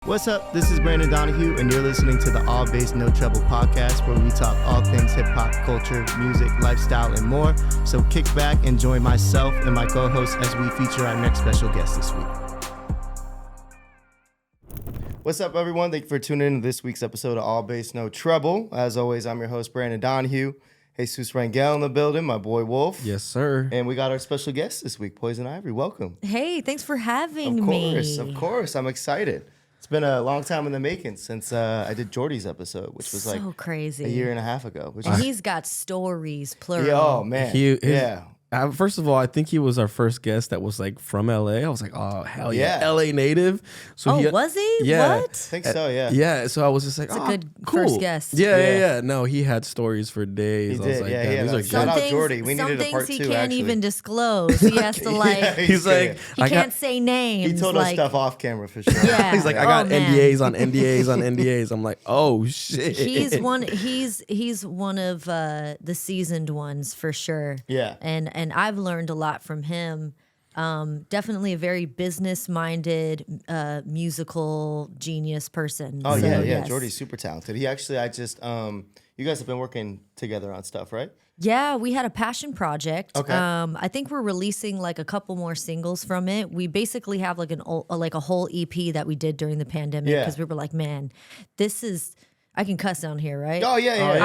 What's up? This is Brandon Donahue, and you're listening to the All Bass No Treble podcast, where we talk all things hip-hop, culture, music, lifestyle, and more. So kick back and join myself and my co-host as we feature our next special guest this week. What's up, everyone? Thank you for tuning in to this week's episode of All Bass No Treble. As always, I'm your host, Brandon Donahue. Jesus Rangel in the building, my boy Wolf. Yes, sir. And we got our special guest this week, Poison Ivory. Welcome. Hey, thanks for having me. Of course. I'm excited. It's been a long time in the making since I did Jordy's episode, which was like crazy. a year and a half ago. He's got stories, plural. Yeah, oh, man. Yeah. First of all, I think he was our first guest that was like from LA. I was like, oh, hell yeah. LA native. So was he? Yeah. What? I think so, yeah. Yeah, so I was just like, It's a good cool. first guest. Yeah. No, he had stories for days. He I was did, like, yeah. damn, these are Shout good. out Jordy. We needed a part he two, can't actually. even disclose. He has to like. He's like, he can't say names. He told us stuff off camera for sure. Yeah. He's like, I got NDAs on NDAs on NDAs. I'm like, oh shit. He's one of the seasoned ones for sure. Yeah. And I've learned a lot from him. Definitely a very business-minded, musical genius person. Oh, so, yeah. yes. Jordy's super talented. He actually, you guys have been working together on stuff, right? Yeah, we had a passion project. Okay. I think we're releasing like a couple more singles from it. We basically have like a whole EP that we did during the pandemic because we were like, man, this is. I can cuss down here, right? Oh yeah.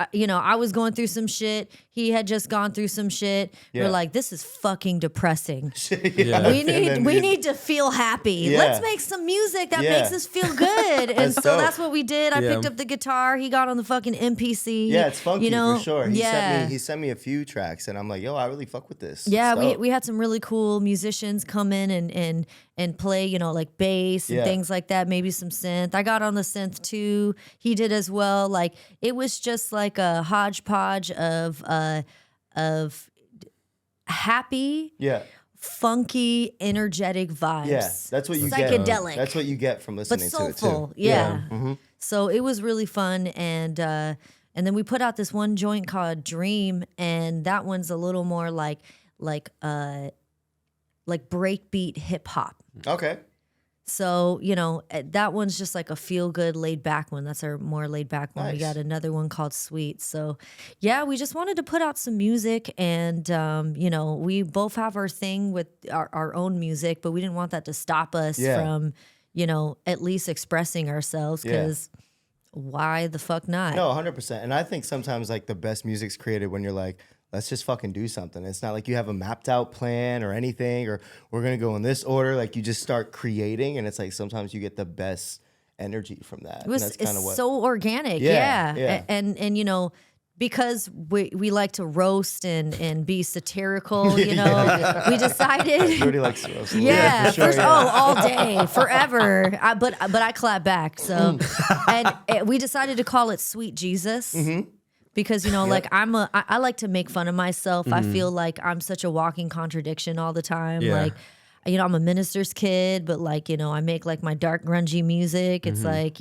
I was going through some shit. He had just gone through some shit. Yeah. We're like, this is fucking depressing. Yeah. We need to feel happy. Yeah. Let's make some music that makes us feel good. And so dope. that's what we did. I picked up the guitar. He got on the fucking MPC. Yeah, it's funky for sure. Yeah. He sent me a few tracks, and I'm like, yo, I really fuck with this. Yeah, we had some really cool musicians come in and play, like bass and things like that, maybe some synth. I got on the synth too. He did as well. Like it was just like a hodgepodge of happy, funky, energetic vibes. Yeah, that's what you get. Psychedelic. That's what you get from listening But to it too. soulful. Yeah. Mm-hmm. So it was really fun, and then we put out this one joint called Dream, and that one's a little more like breakbeat hip hop. Okay. So, that one's just like a feel-good, laid-back one. That's our more laid-back one. Nice. We got another one called Sweet. So, yeah, we just wanted to put out some music. And, we both have our thing with our own music, but we didn't want that to stop us from, at least expressing ourselves because why the fuck not? No, 100%. And I think sometimes like the best music's created when you're like, let's just fucking do something. It's not like you have a mapped out plan or anything, or we're going to go in this order. Like you just start creating, and it's like sometimes you get the best energy from that. It's so organic. Yeah. And because we like to roast and be satirical, we decided. Jordy likes to roast. Yeah, for sure, all day, forever. But I clap back. So, and we decided to call it Sweet Jesus. Mm-hmm. Because like I like to make fun of myself. Mm-hmm. I feel like I'm such a walking contradiction all the time. Yeah. Like, I'm a minister's kid, but like I make like my dark grungy music. It's like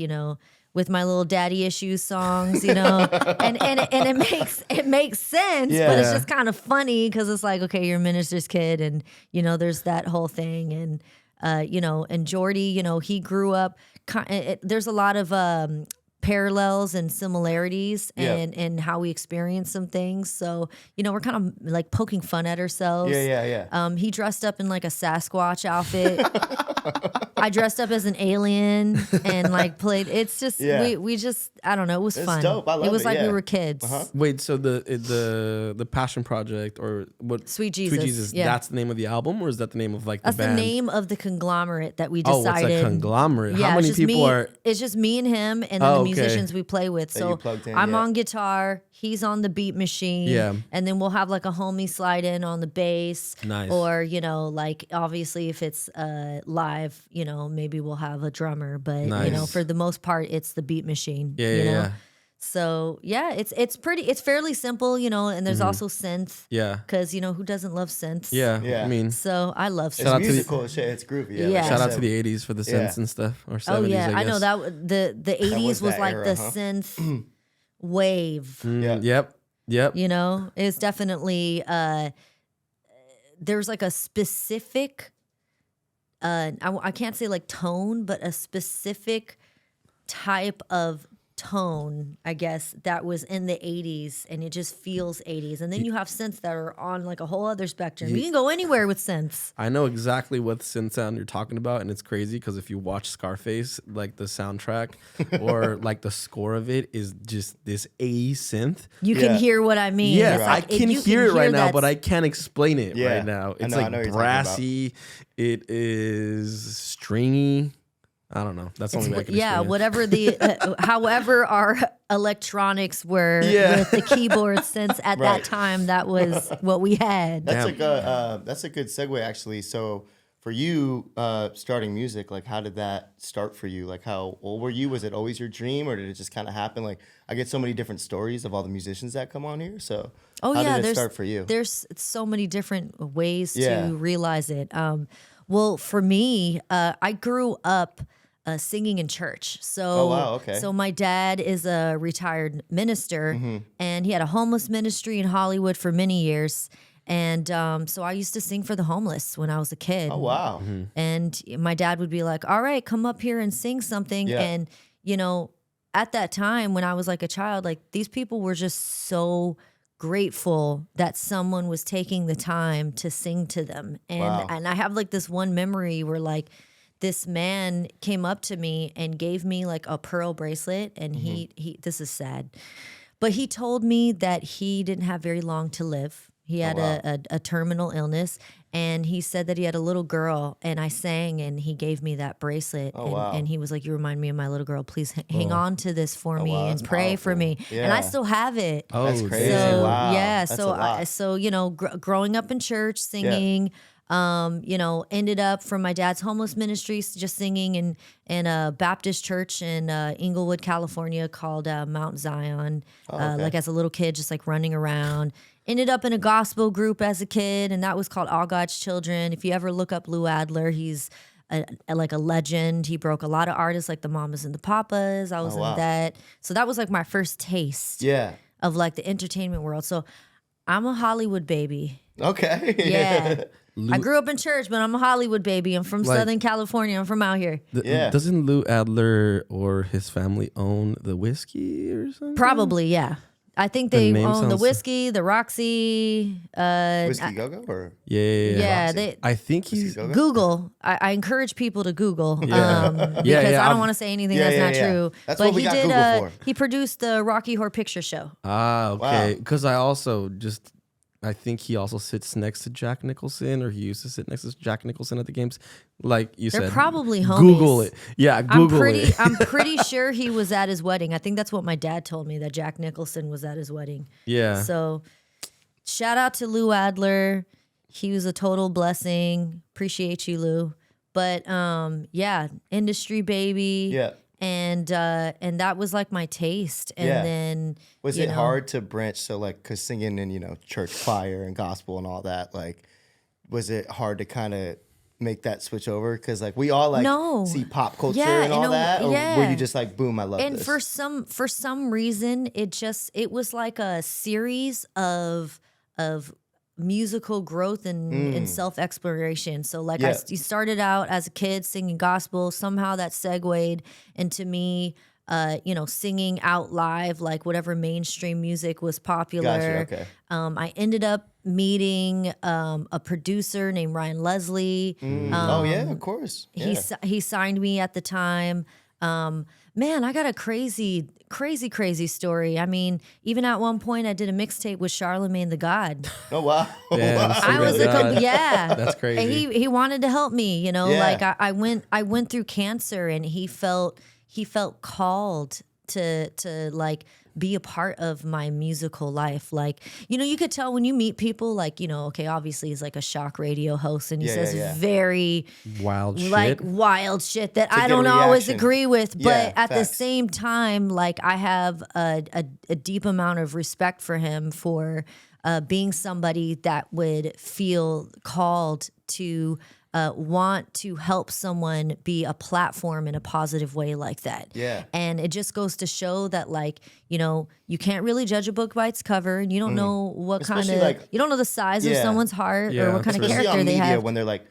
with my little daddy issues songs, and it makes sense, but it's just kind of funny because it's like, okay, you're a minister's kid, and there's that whole thing, and and Jordy, he grew up. There's a lot of parallels and similarities and how we experience some things. So, we're kind of like poking fun at ourselves. Yeah. He dressed up in like a Sasquatch outfit. I dressed up as an alien and like played. It's just we just I don't know. It was fun. Dope. I love it was like yeah. we were kids. Uh-huh. Wait, so the passion project or what? Sweet Jesus. Yeah. That's the name of the album, or is that the name of like the That's band? the name of the conglomerate that we Oh, decided. it's a conglomerate. Yeah, How many it's just people are? It's just me and him, and then the musicians we play with. That So you plugged in, I'm yeah. on guitar, he's on the beat machine, and then we'll have like a homie slide in on the bass. Nice. Or like obviously if it's live, maybe we'll have a drummer, but Nice. for the most part, it's the beat machine. Yeah. So yeah, it's fairly simple, and there's also synth. Yeah. Because who doesn't love synths? Yeah. I mean, So I love It's synth. Shout out to the- musical shit. It's groovy. Yeah. Yeah. like I shout out said. to the 80s for the synths and stuff, or 70s. Oh yeah, I I know guess. that the 80s was was that like era, the huh? synth wave. Yeah. Yep. It's definitely there's like a specific I can't say like tone, but a specific type of tone, I guess, that was in the 80s, and it just feels 80s. And then you have synths that are on like a whole other spectrum. You can go anywhere with synths. I know exactly what synth sound you're talking about, and it's crazy because if you watch Scarface, like the soundtrack or like the score of it is just this 80s synth. You can hear what I mean. Yeah, It's like, I can hear it right now, that but I can't explain it right now. It's I know what like you're brassy. It is stringy. I don't know. That's the only way I can explain it. Whatever the, however our electronics were with the keyboard synths at that time, that was what we had. That's a good segue actually. So for you, starting music, like how did that start for you? Like how old were you? Was it always your dream, or did it just kind of happen? Like I get so many different stories of all the musicians that come on here. So how did it start for you? There's so many different ways to realize it. Well, for me, I grew up singing in church. So, so my dad is a retired minister, and he had a homeless ministry in Hollywood for many years. And so I used to sing for the homeless when I was a kid. Oh, wow. And my dad would be like, all right, come up here and sing something. And, you know, at that time when I was like a child, like these people were just so grateful that someone was taking the time to sing to them. And and I have like this one memory where like this man came up to me and gave me like a pearl bracelet, and he this is sad, but he told me that he didn't have very long to live. He had a terminal illness, and he said that he had a little girl, and I sang, and he gave me that bracelet, and he was like, you remind me of my little girl. Please hang on to this for me and pray for me. And I still have it. Oh, that's crazy. So, wow. Yeah. That's So you know, growing up in church, singing, you know, ended up from my dad's homeless ministries, just singing in a Baptist church in Inglewood, California called Mount Zion. Like as a little kid, just like running around. Ended up in a gospel group as a kid, and that was called All God's Children. If you ever look up Lou Adler, he's like a legend. He broke a lot of artists like the Mamas and the Papas. I was in that. So that was like my first taste of like the entertainment world. So I'm a Hollywood baby. Okay. Yeah. I grew up in church, but I'm a Hollywood baby. I'm from Southern California. I'm from out here. Doesn't Lou Adler or his family own the whiskey or something? Probably, yeah. I think they own the whiskey, the Roxy. Whiskey Go-Go? Or? Yeah. I think he's... Google. I encourage people to Google because I don't want to say anything that's not true. That's but what we got Google for. He produced the Rocky Horror Picture Show. Ah, okay. Because I think he also sits next to Jack Nicholson, or he used to sit next to Jack Nicholson at the games. Like you said, they're probably homies. Google it. Yeah, Google it. I'm pretty sure he was at his wedding. I think that's what my dad told me, that Jack Nicholson was at his wedding. Yeah. So shout out to Lou Adler. He was a total blessing. Appreciate you, Lou. But industry baby. Yeah. And that was like my taste. And then was it hard to branch? So like, cause singing in, church choir and gospel and all that, like, was it hard to kind of make that switch over? Cause like we all see pop culture and all that, or were you just like, boom, I love this? And for some reason, it was like a series of musical growth and self-exploration. So like you started out as a kid singing gospel. Somehow that segued into me, singing out live, like whatever mainstream music was popular. Gotcha, okay. I ended up meeting a producer named Ryan Leslie. Oh yeah, of course. Yeah. He signed me at the time. Man, I got a crazy story. I mean, even at one point, I did a mixtape with Charlemagne the God. Oh wow! Damn, I was that's crazy. And he wanted to help me. Like I went through cancer, and he felt called to like be a part of my musical life. Like, you could tell when you meet people, like, obviously he's like a shock radio host, and he says very wild shit that I don't always agree with. But at the same time, like, I have a deep amount of respect for him for being somebody that would feel called to want to help someone be a platform in a positive way like that. Yeah. And it just goes to show that, like, you can't really judge a book by its cover, and you don't know what kind of, you don't know the size of someone's heart or what kind of character on they media have. When they're like,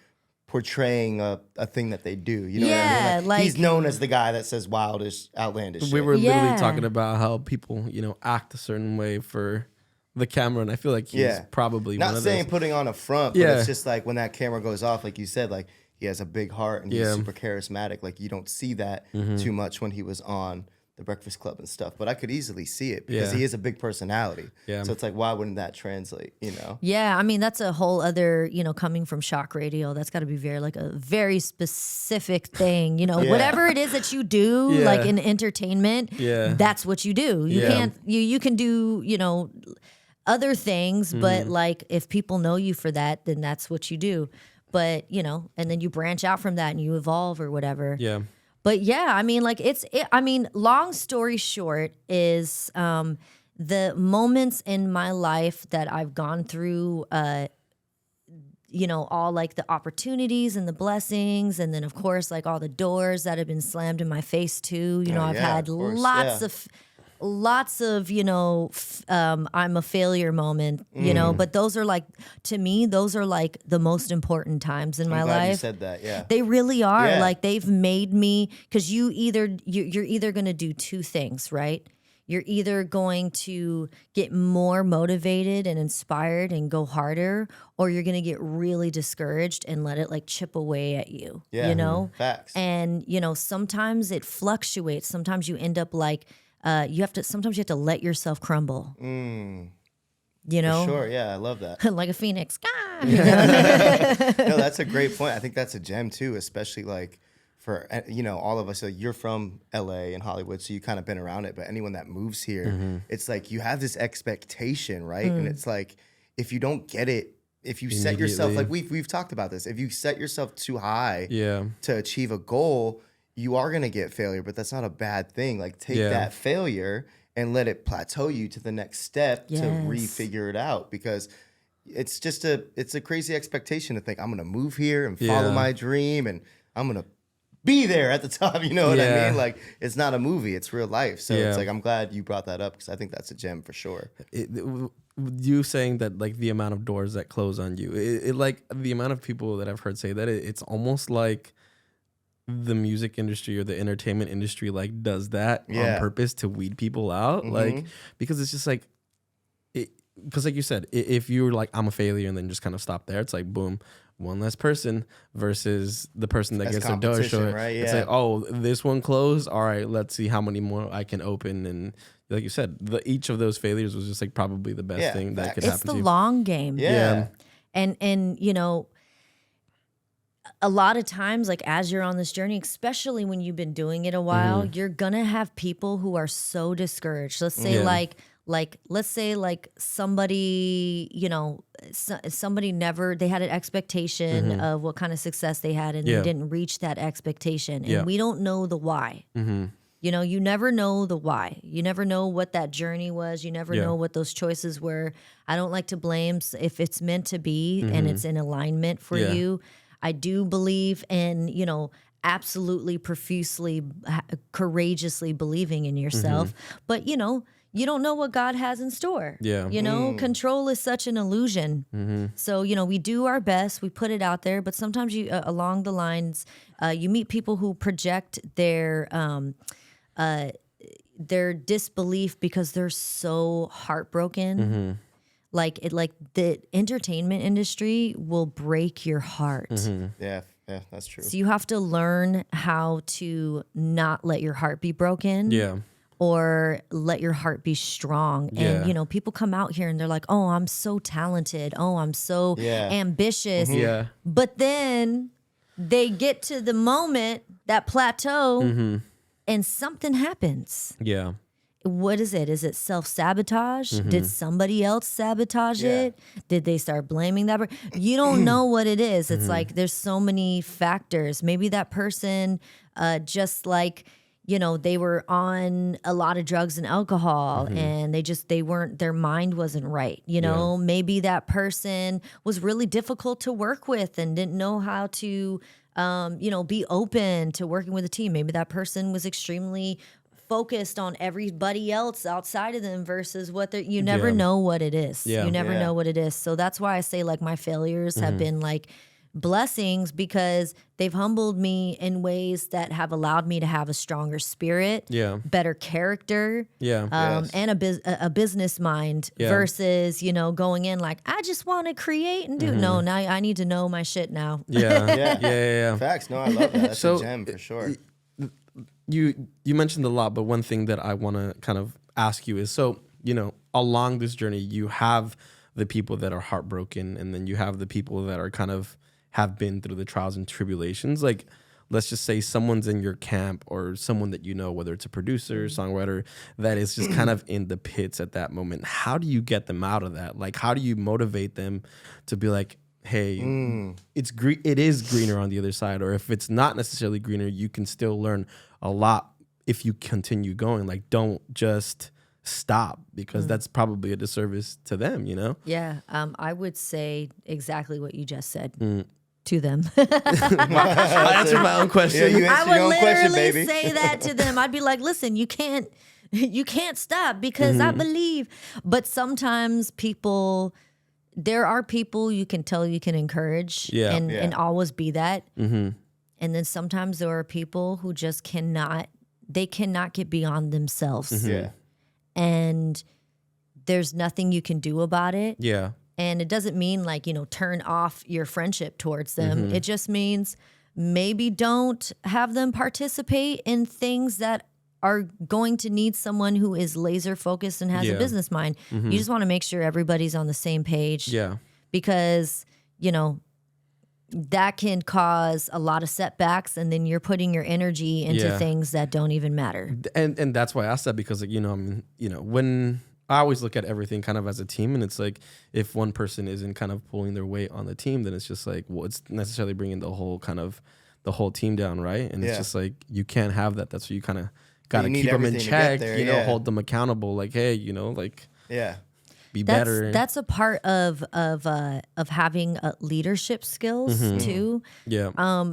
portraying a thing that they do. You know what I Yeah, mean? like- he's known as the guy that says wildish, outlandish shit. We were Yeah. literally talking about how people, act a certain way for the camera, and I feel like he's probably not one of saying those. putting on a front, but Yeah. it's just like when that camera goes off, like you said, like he has a big heart and he's super charismatic. Like you don't see that too much when he was on The Breakfast Club and stuff, but I could easily see it because he is a big personality. Yeah. So it's like, why wouldn't that translate? Yeah, I mean that's a whole other, coming from shock radio. That's got to be a very specific thing. Whatever it is that you do, Yeah. like in entertainment, that's what you do. You Yeah. can't you can do other things, but like if people know you for that, then that's what you do. But and then you branch out from that and you evolve or whatever. Yeah. But yeah, I mean, like long story short is the moments in my life that I've gone through, all like the opportunities and the blessings. And then of course, like all the doors that have been slammed in my face too. I've had of course, lots of I'm a failure moment, but those are like, to me, those are like the most important times in my I'm glad life. you said that, yeah. They really are. Yeah. Like they've made me, because you're either going to do two things, right? You're either going to get more motivated and inspired and go harder, or you're going to get really discouraged and let it like chip away at you, Yeah, facts. And, sometimes it fluctuates. Sometimes you end up like, sometimes you have to let yourself crumble. For Sure, sure, yeah, I love that. like a phoenix. No, that's a great point. I think that's a gem too, especially like for all of us. So you're from LA and Hollywood, so you kind of been around it. But anyone that moves here, it's like you have this expectation, right? And it's like if you don't get it, if you set yourself, like we've talked about this, if you set yourself too high to achieve a goal, you are gonna get failure. But that's not a bad thing. Like take that failure and let it plateau you to the next step to refigure it out, because it's just it's a crazy expectation to think I'm gonna move here and follow my dream and I'm gonna be there at the top. You know what I mean? Like it's not a movie, it's real life. So it's like I'm glad you brought that up because I think that's a gem for sure. You saying that like the amount of doors that close on you, it like the amount of people that I've heard say that it's almost like the music industry or the entertainment industry like does that on purpose to weed people out, like because it's just like because like you said, if you're like I'm a failure and then just kind of stop there, it's like boom, one less person versus the person that gets the door shut. Right? It's like, oh, this one closed, all right, let's see how many more I can open. And like you said, each of those failures was just like probably the best thing that could happen It's the to you. long game. Yeah. And a lot of times, like as you're on this journey, especially when you've been doing it a while, you're gonna have people who are so discouraged. Let's say let's say somebody, somebody they had an expectation of what kind of success they had and they didn't reach that expectation. And we don't know the why. You never know the why. You never know what that journey was. You never know what those choices were. I don't like to blame if it's meant to be and it's in alignment for you. I do believe in, absolutely profusely, courageously believing in yourself. But, you don't know what God has in store. Yeah. Control is such an illusion. So, we do our best, we put it out there, but sometimes you along the lines, you meet people who project their disbelief because they're so heartbroken. Like the entertainment industry will break your heart. Yeah, that's true. So you have to learn how to not let your heart be broken. Yeah. Or let your heart be strong. And, people come out here and they're like, oh, I'm so talented. Oh, I'm so ambitious. Yeah. But then they get to the moment, that plateau, and something happens. Yeah. What is it? Is it self-sabotage? Did somebody else sabotage it? Did they start blaming that person? You don't know what it is. It's like there's so many factors. Maybe that person just like, they were on a lot of drugs and alcohol and their mind wasn't right. Maybe that person was really difficult to work with and didn't know how to, be open to working with a team. Maybe that person was extremely focused on everybody else outside of them versus you never know what it is. You never know what it is. So that's why I say like my failures have been like blessings because they've humbled me in ways that have allowed me to have a stronger spirit, better character, and a business mind versus, going in like, I just want to create and do. No, now I need to know my shit now. Yeah. Facts. No, I love that. That's a gem for sure. You mentioned a lot, but one thing that I want to kind of ask you is, so, along this journey, you have the people that are heartbroken, and then you have the people that are kind of have been through the trials and tribulations. Like, let's just say someone's in your camp or someone that whether it's a producer, songwriter, that is just kind of in the pits at that moment. How do you get them out of that? Like, how do you motivate them to be like, hey, it is greener on the other side, or if it's not necessarily greener, you can still learn a lot if you continue going. Like, don't just stop, because that's probably a disservice to them, Yeah, I would say exactly what you just said to them. I answered my own question. Yeah, you I answered would your own question, literally baby. say that to them. I'd be like, listen, you can't stop because I believe. But sometimes there are people you can tell you can encourage and always be that. And then sometimes there are people who just cannot get beyond themselves. Yeah. And there's nothing you can do about it. Yeah. And it doesn't mean like, turn off your friendship towards them. It just means maybe don't have them participate in things that are going to need someone who is laser focused and has a business mind. You just want to make sure everybody's on the same page. Yeah. Because, that can cause a lot of setbacks, and then you're putting your energy into things that don't even matter. And that's why I said, because when I always look at everything kind of as a team, and it's like, if one person isn't kind of pulling their weight on the team, then it's just like, well, it's necessarily bringing the whole team down, right? And it's just like, you can't have that. That's what you kind of got to keep them in check, hold them accountable. Like, hey, be better. That's a part of having leadership skills too. Yeah.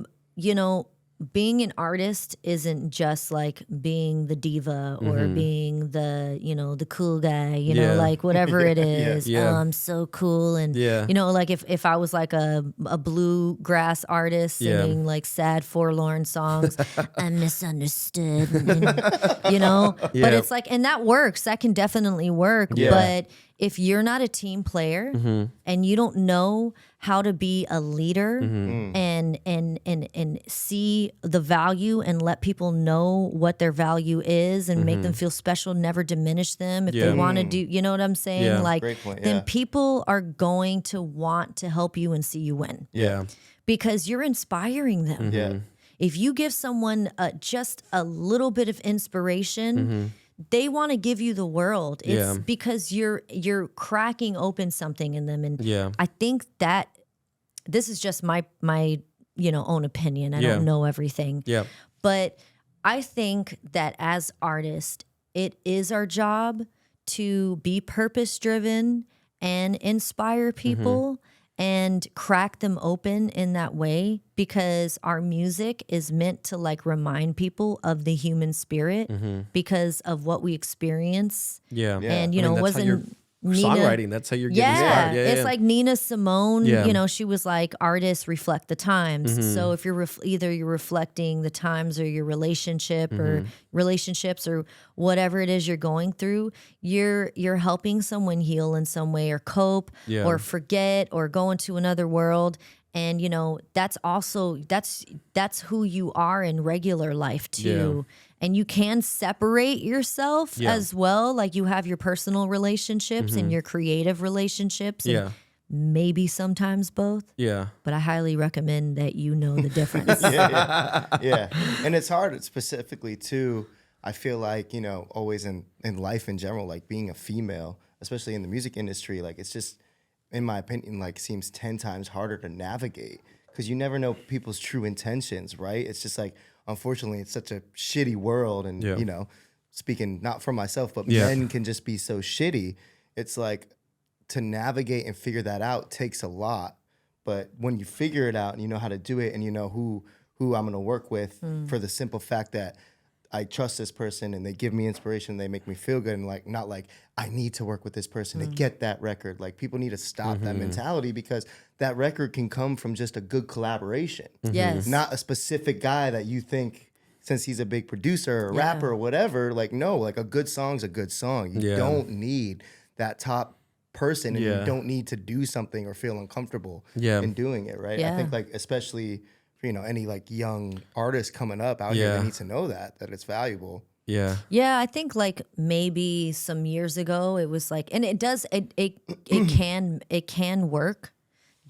Being an artist isn't just like being the diva or being the the cool guy. Like whatever it is. Yeah. Oh, I'm so cool, and like if I was like a bluegrass artist singing like sad forlorn songs, I'm misunderstood. But it's like, and that works. That can definitely work. Yeah. But if you're not a team player and you don't know how to be a leader and see the value and let people know what their value is and make them feel special, never diminish them if they want to do, you know what I'm saying? Yeah. Like, Great point, then people are going to want to help you and see you win Yeah. because you're inspiring them. Yeah. If you give someone just a little bit of inspiration, they want to give you the world. It's because you're cracking open something in them. And I think that this is just my own opinion. I don't know everything. Yeah. But I think that as artists, it is our job to be purpose driven and inspire people and crack them open in that way, because our music is meant to like remind people of the human spirit because of what we experience. Yeah. And, I mean, it that's wasn't how you're songwriting. That's how you're getting inspired. It's like Nina Simone, she was like, artists reflect the times. So if you're either you're reflecting the times or your relationship or relationships or whatever it is you're going through, you're helping someone heal in some way or cope or forget or go into another world. And that's also that's who you are in regular life too. And you can separate yourself as well. Like you have your personal relationships and your creative relationships. And maybe sometimes both. Yeah. But I highly recommend that you know the difference. Yeah. And it's hard specifically too. I feel like, always in life in general, like being a female, especially in the music industry, like it's just, in my opinion, like seems 10 times harder to navigate because you never know people's true intentions, right? It's just like, unfortunately, it's such a shitty world. And, speaking not for myself, but men can just be so shitty. It's like to navigate and figure that out takes a lot. But when you figure it out and you know how to do it and you know who I'm going to work with for the simple fact that I trust this person and they give me inspiration, they make me feel good, and like not like I need to work with this person to get that record. Like people need to stop that mentality, because that record can come from just a good collaboration. Yes. Not a specific guy that you think, since he's a big producer or rapper or whatever, like no, like a good song's a good song. You don't need that top person, and you don't need to do something or feel uncomfortable in doing it, right? I think like especially for, any like young artists coming up out here, they need to know that it's valuable. Yeah. Yeah, I think like maybe some years ago it was like, and it does, it can work,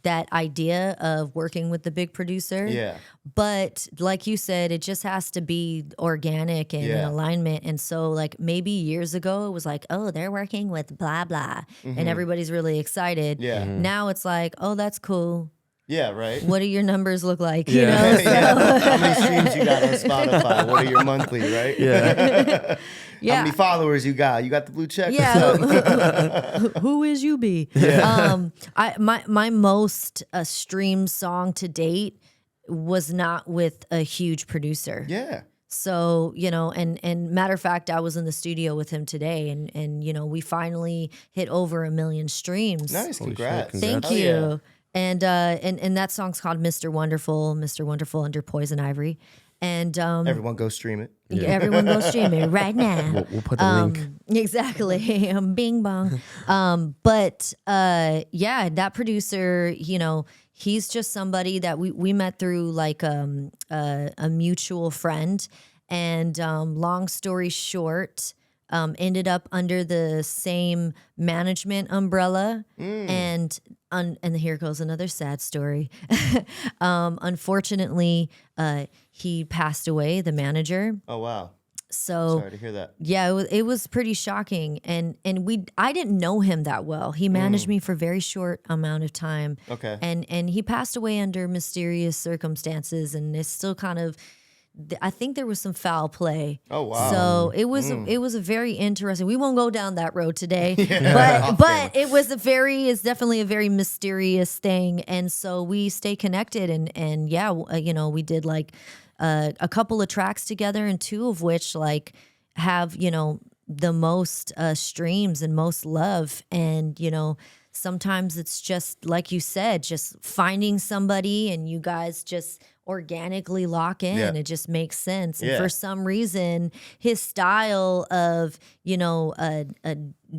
that idea of working with the big producer. Yeah. But like you said, it just has to be organic and in alignment. And so like maybe years ago it was like, oh, they're working with blah, blah. And everybody's really excited. Yeah. Now it's like, oh, that's cool. Yeah, right. What do your numbers look like? Yeah. You know? So, How many streams you got on Spotify? What are your monthly, right? Yeah. yeah. How many followers you got? You got the blue check? Yeah. Who is you be? Yeah. My most streamed song to date was not with a huge producer. Yeah. So, and matter of fact, I was in the studio with him today, and we finally hit over 1 million streams. Nice. Congrats. Congrats. Thank Hell you. yeah. And that song's called Mr. Wonderful under Poison Ivory. And Everyone go stream it. everyone go stream it right now. We'll put the link. Exactly. Bing bong. But that producer, he's just somebody that we met through like a mutual friend. And long story short, ended up under the same management umbrella. And here goes another sad story. Unfortunately, he passed away, the manager. Oh, wow. So Sorry to hear that. yeah, it was pretty shocking. And I didn't know him that well. He managed me for a very short amount of time. Okay. And he passed away under mysterious circumstances, and it's still kind of, I think there was some foul play. Oh, wow. So it was a very interesting. We won't go down that road today, but it's definitely a very mysterious thing. And so we stay connected, and we did like a couple of tracks together, and 2 of which like have the most streams and most love. And sometimes it's just like you said, just finding somebody and you guys just organically lock in. Yeah. It just makes sense. And Yeah. for some reason, his style of,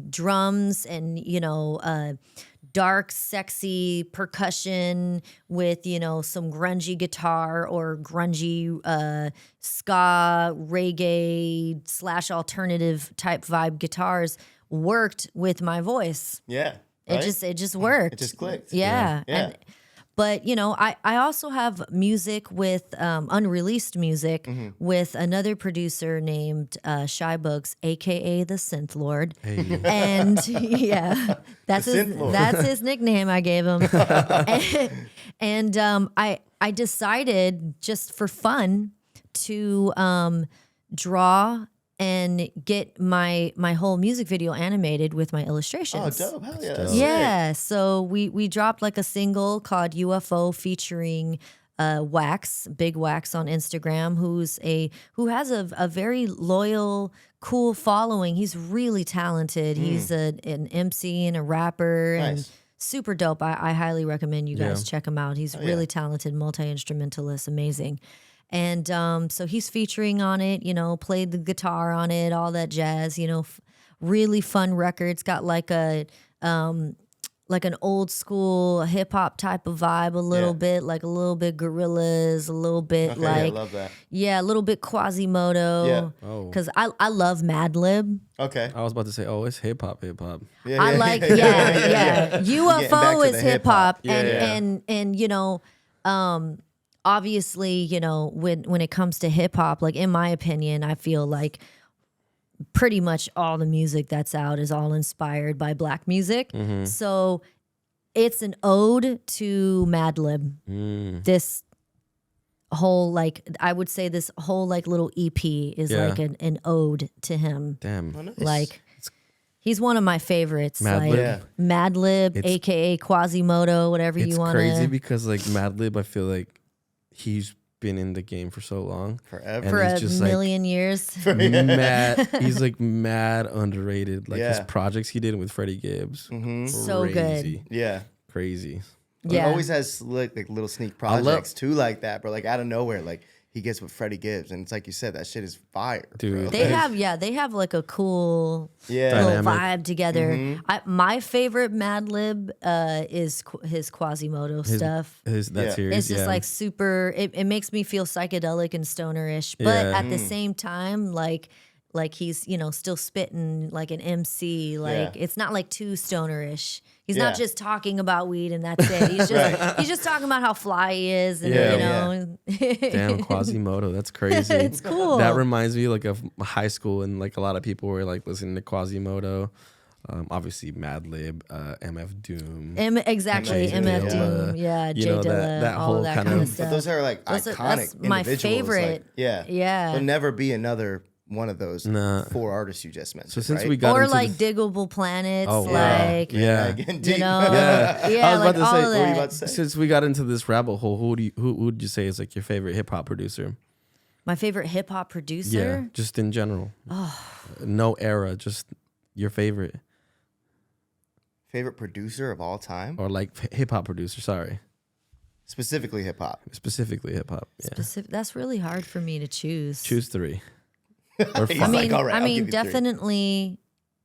drums and, dark, sexy percussion with, some grungy guitar or grungy ska, reggae / alternative type vibe guitars worked with my voice. Yeah. Right? It just worked. It just clicked. Yeah. Yeah. But I also have music with unreleased music with another producer named Shy Bugs, aka the Synth Lord. Hey. And yeah, that's Synth Lord. that's his nickname I gave him. and I decided just for fun to draw and get my whole music video animated with my Oh, illustrations. dope. Hell yeah. dope. That's Yeah, so we dropped like a single called UFO featuring Wax, Big Wax on Instagram, who has a very loyal, cool following. He's really talented. He's an MC and a rapper and Nice. super dope. I highly recommend you guys Yeah. check him out. He's really talented, multi-instrumentalist, amazing. And so he's featuring on it, played the guitar on it, all that jazz, really fun record. It's got like an old school hip hop type of vibe, a little bit, like a little bit Gorillaz, a little bit Okay, yeah, I like, love that. a little bit Quasimodo. Yeah. Oh. Cause I love Madlib. Okay. I was about to say, it's hip hop. Yeah, I yeah, like, yeah. yeah. Getting back UFO to is the hip hop, hip-hop. and obviously, when it comes to hip hop, like in my opinion, I feel like pretty much all the music that's out is all inspired by black music. So it's an ode to Madlib. This whole I would say this whole little EP is like an ode to him. Damn. Oh, nice. Like he's one of my favorites. Madlib? Like Yeah. Madlib, aka Quasimodo, whatever It's you want crazy to. because Madlib, I feel like he's been in the game for so long. Forever. And For he's a just million years. mad. He's like mad underrated. Like his Yeah. projects he did with Freddie Gibbs. So Crazy. good. Yeah. Crazy. He Yeah. always has like little sneak projects too, like that, bro. Like out of nowhere, like he gets with Freddie Gibbs, and it's like you said, that shit is fire, Dude. bro. They have like a cool Yeah. little Dynamic. vibe together. My favorite Mad Lib is his Quasimodo stuff. That Yeah. series. It's just like super. It makes me feel psychedelic and stonerish, but Yeah. at the same time, like he's still spitting like an MC. Like Yeah. it's not like too stonerish. He's Yeah. not just talking about weed and that's it. He's just he's just talking about how fly he is, and Yeah. Damn, Quasimodo. That's crazy. It's cool. That reminds me like of high school, and like a lot of people were like listening to Quasimodo. Obviously, Madlib, MF Doom. Exactly, Jay MF Dilla. Doom, yeah, You Jay know, Dilla, that all whole of that kind kind of of- stuff. But those are like Those are- iconic that's my individuals. favorite. Like, yeah. Yeah. There'll never be another one of those Nah. 4 artists you just mentioned. So since right? we got Or into like the, Diggable Planets, Oh, wow. like Yeah. Again, you deep. know, Yeah. yeah, I was like about to all say, of What were you that. about to say? since we got into this rabbit hole, who would you say is like your favorite hip hop producer? My favorite hip hop producer. Just in general. No era, just your favorite Favorite producer of all time? or like hip hop producer. Sorry, Specifically hip hop. specifically hip hop. Yeah, That's really hard for me to choose. choose 3 or 5. He's I mean, like, all right, I'll give you 3. definitely,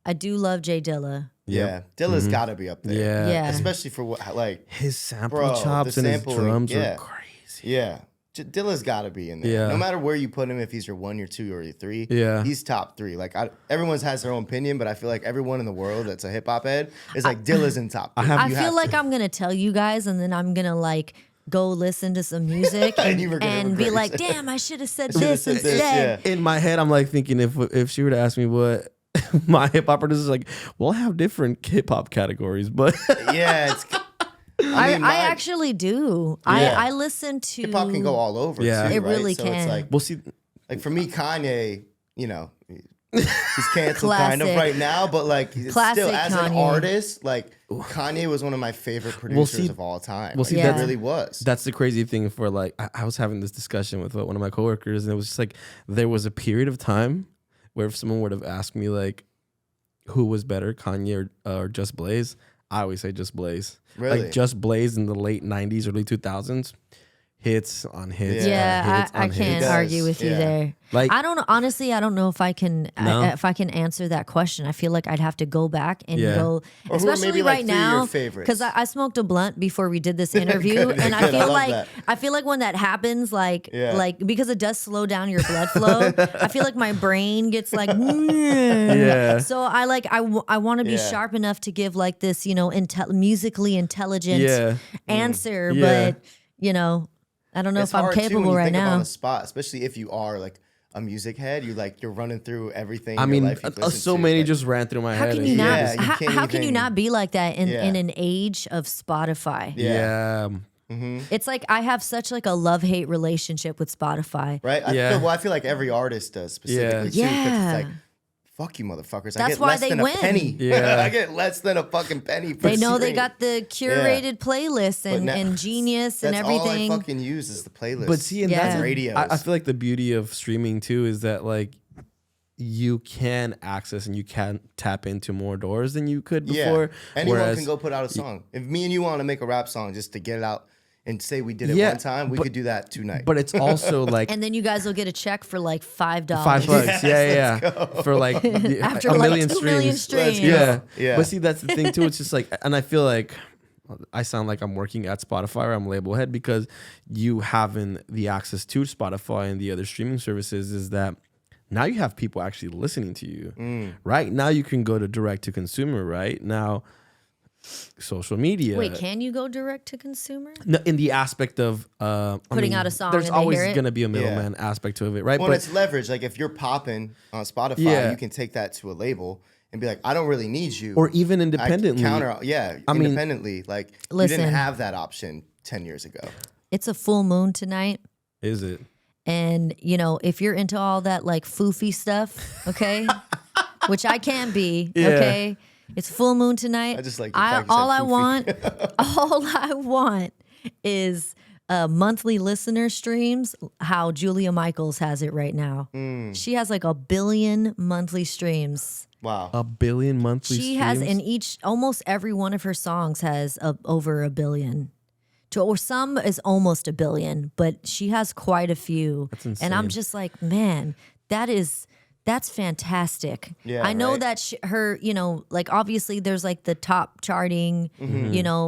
I do love Jay Dilla. Yeah. Dilla's got to be up there. Yeah. Yeah. Especially for what, like, His sample Bro, chops the and his sampling, drums yeah. are crazy. yeah. Dilla's got to be in there. Yeah. No matter where you put him, if he's your 1, your 2, or your 3, Yeah. he's top 3. Like, everyone's has their own opinion, but I feel like everyone in the world that's a hip hop head is like, Dilla's in top 3. I You feel have like to. I'm gonna tell you guys, and then I'm gonna like go listen to some music And you were gonna and be regret like, it. damn, I should have said Should've this said this, instead. yeah. In my head, I'm like thinking if she were to ask me what my hip hop producer is like, we'll have different hip hop categories, but Yeah, it's. I my- actually do. Yeah. I listen to hip hop can go all over. Yeah. too, It right? really so can. It's like, we'll see. like for me, Kanye, he's canceled kind of Classic. right now, but like it's Classic still as an Kanye. artist, like Kanye was one of my favorite producers of all time. well, see, Like, that's- he really was. That's the crazy thing for like I was having this discussion with one of my coworkers, and it was just like there was a period of time where if someone would have asked me like who was better, Kanye or Just Blaze, I always say Just Blaze. Really? Like Just Blaze in the late 90s, early 2000s, hits on hits. Yeah, on hits I on can't hits. does, argue with you yeah. there. Like- I don't know. Honestly, I don't know if I can No? if I can answer that question. I feel like I'd have to go back and Yeah. go, Or who are especially maybe, like, right 3 of your now, favorites? because I smoked a blunt before we did this interview, Good, and I good. I feel love like that. when that happens, like Yeah. because it does slow down your blood flow. I feel like my brain gets like, Yeah. So I want to be Yeah. sharp enough to give like this, musically intelligent Yeah. answer, Yeah. but I don't know It's if I'm hard, too, when capable you right think of on now. the spot, especially if you are like a music head. You're running through everything. I in mean, your life you've listened so to, many like- just ran through my How head. can and you shit. not? Yeah, you how can't how can you even- not be like that in Yeah. an age of Spotify? Yeah. Yeah. It's like I have such like a love hate relationship with Spotify. Right? Yeah. I feel like every artist does specifically too. 'Cause Yeah. it's like, fuck you, motherfuckers. I That's get why less they than win. a penny. Yeah. I get less than a fucking penny. For They know they stream. got the curated playlist But and, now- and Genius and That's everything. all I fucking use is the playlist. But see, and Yeah. that's radios. I feel like the beauty of streaming too is that like you can access and you can tap into more doors than you could before. Anyone Whereas, can go put out a song. If me and you want to make a rap song just to get it out and say we did it Yeah, one time, we could do that tonight. but it's also like and then you guys will get a check for like $5. $5. Yes, yeah. For like After a like million 2 million streams. streams. Yeah. Yeah. But see, that's the thing too. It's just like, and I feel like I sound like I'm working at Spotify or I'm label head because you having the access to Spotify and the other streaming services is that now you have people actually listening to you, right? Now you can go to direct to consumer, right? Now, social media. Wait, can you go direct to consumer? No, in the aspect of Putting out a song there's and they always hear it? going to be a middleman aspect to it, right? Well, but it's leverage. Like if you're popping on Spotify, Yeah. you can take that to a label and be like, I don't really need you. or even I independently. I mean, independently. Like you Listen. didn't have that option 10 years ago. It's a full moon tonight. Is it? And, if you're into all that like foofy stuff, okay, which I can be, Yeah. okay, it's full moon tonight. I just like the fact you said all I foofy. want, all I want is monthly listener streams, how Julia Michaels has it right now. She has like 1 billion monthly streams. Wow. 1 billion monthly She streams? has in almost every one of her songs has over 1 billion. Or some is almost 1 billion, but she has quite a few. That's insane. And I'm just like, man, that's fantastic. Yeah, I know right? that her, like obviously there's like the top charting,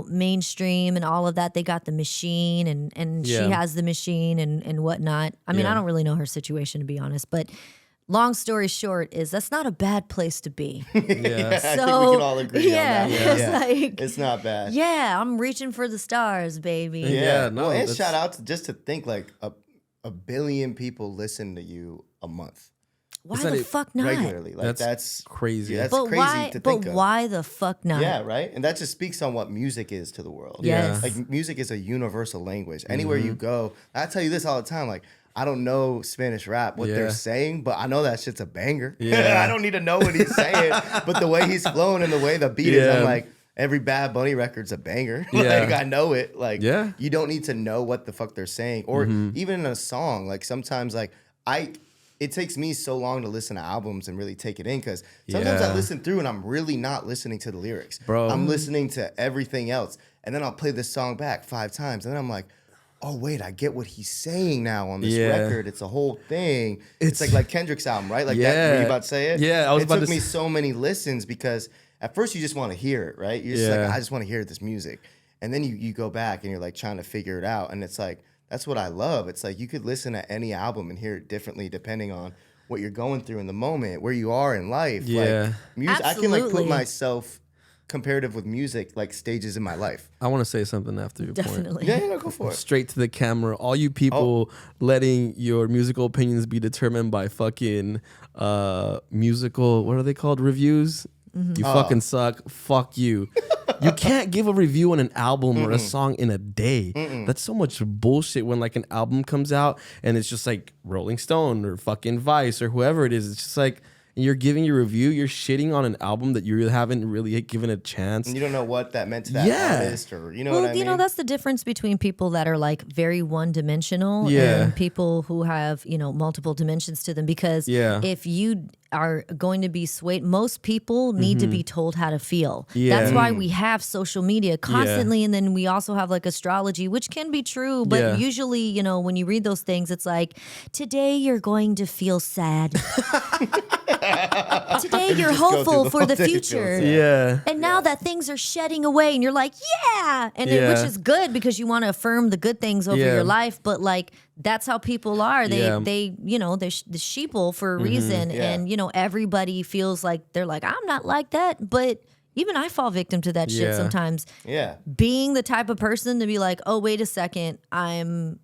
mainstream and all of that. They got the machine and she Yeah. has the machine and whatnot. I mean, Yeah. I don't really know her situation to be honest, but long story short is that's not a bad place to be. Yeah, I think we So, can all agree yeah, on that. it's like- it's not bad. Yeah, I'm reaching for the stars, baby. Yeah, no, well, and that's- shout out just to think like a billion people listen to you a month Why Is that the it fuck not? regularly. Like that's crazy. Yeah, that's But crazy why? to But think of. why the fuck not? Yeah, right. And that just speaks on what music is to the world. Yes. Like music is a universal language. Anywhere you go, I tell you this all the time. Like I don't know Spanish rap, what Yeah. they're saying, but I know that shit's a banger. Yeah. I don't need to know what he's saying, but the way he's flowing and the way the beat is, I'm Yeah. like, every Bad Bunny record's a banger. Yeah. Like I know it. Like Yeah. you don't need to know what the fuck they're saying, or even in a song. Like sometimes, like it takes me so long to listen to albums and really take it in because sometimes I Yeah. listen through and I'm really not listening to the lyrics. Bro. I'm listening to everything else. And then I'll play this song back 5 times. And then I'm like, oh, wait, I get what he's saying now on this Yeah. record. It's a whole thing. It's It's- like Kendrick's album, right? Like that, Yeah. were you about to say it? Yeah, I was it about took to me s- so many listens because at first you just want to hear it, right? You're just Yeah. like, I just want to hear this music. And then you go back and you're like trying to figure it out. And it's like, that's what I love. It's like you could listen to any album and hear it differently depending on what you're going through in the moment, where you are in life. Yeah. Like music, I can like Absolutely. put myself comparative with music, like stages in my life. I want to say something after your point. Definitely. Yeah, go for it. Straight to the camera. All you people letting your musical opinions be determined by fucking musical, what are they called? Reviews? You fucking suck. Fuck you. You can't give a review on an album or a song in a day. That's so much bullshit when like an album comes out and it's just like Rolling Stone or fucking Vice or whoever it is. It's just like you're giving your review, you're shitting on an album that you haven't really given a chance. And you don't know what that meant to that Yeah. artist, or you know Well, what I mean? that's the difference between people that are like very one-dimensional Yeah. and people who have, multiple dimensions to them. Because Yeah. if you are going to be swayed, most people need to be told how to feel. Yeah. That's why we have social media constantly, and then we also have like astrology, which can be true, but Yeah. usually, when you read those things, it's like, today you're going to feel sad. Today you're just go through hopeful the for whole the day feeling future. sad. Yeah. And now that things are shedding away, and you're like, yeah, and Yeah. which is good because you want to affirm the good things over Yeah. your life. But like, that's how people are. They, Yeah. they're the sheeple for a reason, Yeah. and everybody feels like they're like, I'm not like that, but. Even I fall victim to that shit Yeah. sometimes. Yeah. Being the type of person to be like, oh, wait a second, I'm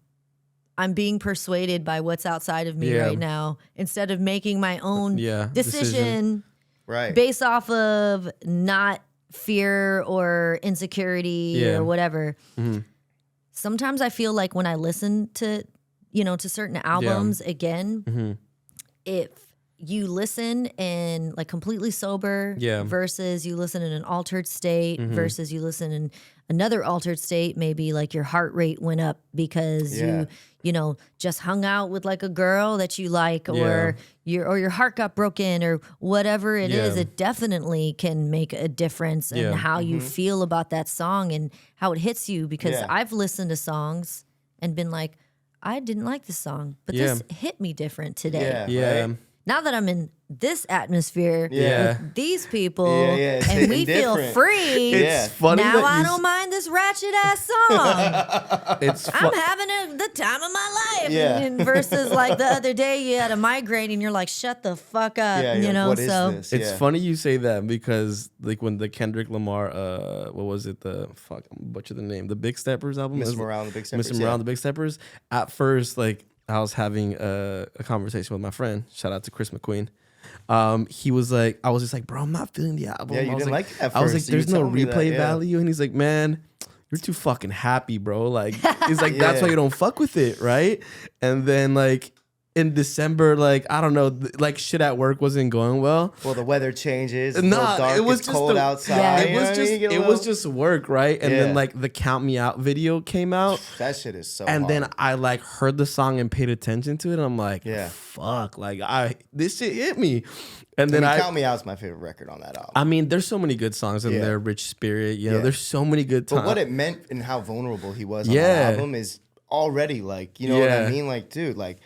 being persuaded by what's outside of me Yeah. right now, instead of making my own Yeah, decision decision. Right. based off of not fear or insecurity Yeah. or whatever. Sometimes I feel like when I listen to, to certain albums again, if you listen in like completely sober Yeah. versus you listen in an altered state versus you listen in another altered state, maybe like your heart rate went up because Yeah. you just hung out with like a girl that you like, or your heart got broken or whatever it is. Yeah. It definitely can make a difference in Yeah. how you feel about that song and how it hits you, because Yeah. I've listened to songs and been like, I didn't like this song, but this hit me different today. Yeah. Yeah. Right? Now that I'm in this atmosphere Yeah. with these people Yeah, it's and we hitting feel different. free, Yeah. It's funny now that I you don't mind this ratchet ass song. It's I'm having the time of my life. Yeah. And versus like the other day you had a migraine and you're like, shut the fuck up. Yeah, you you're like, know, what is so this? It's Yeah. funny you say that because like when the Kendrick Lamar, what was it? I'm butcher the name. The Big Steppers album. Miss Is- Morale and the Big Steppers, Miss Morale yeah. and the Big Steppers. At first, like I was having a conversation with my friend. Shout out to Chris McQueen. He was like, I was just like, bro, I'm not feeling the album. Yeah, you I was didn't like it at I was like, first. You there's were no telling me that, replay yeah. value, and he's like, man, you're too fucking happy, bro. Like, he's like, that's Yeah. why you don't fuck with it, right? And then like, in December, like I don't know, like shit at work wasn't going well. Well, the weather changes. It's a little Nah, dark. it was It's just cold the- outside. It you know was what I just mean? You get a it was little- just work, right? And Yeah. then like the Count Me Out video came out. that shit is so. And hard. then I like heard the song and paid attention to it. And I'm like, Yeah. fuck, like this shit hit me. And I then mean, Count Me Out is my favorite record on that album. I mean, there's so many good songs in Yeah. there. Rich Spirit, you know, Yeah. there's so many good songs. But what it meant and how vulnerable he was on Yeah. that album is already like, you know what I Yeah. mean? Like, dude, like,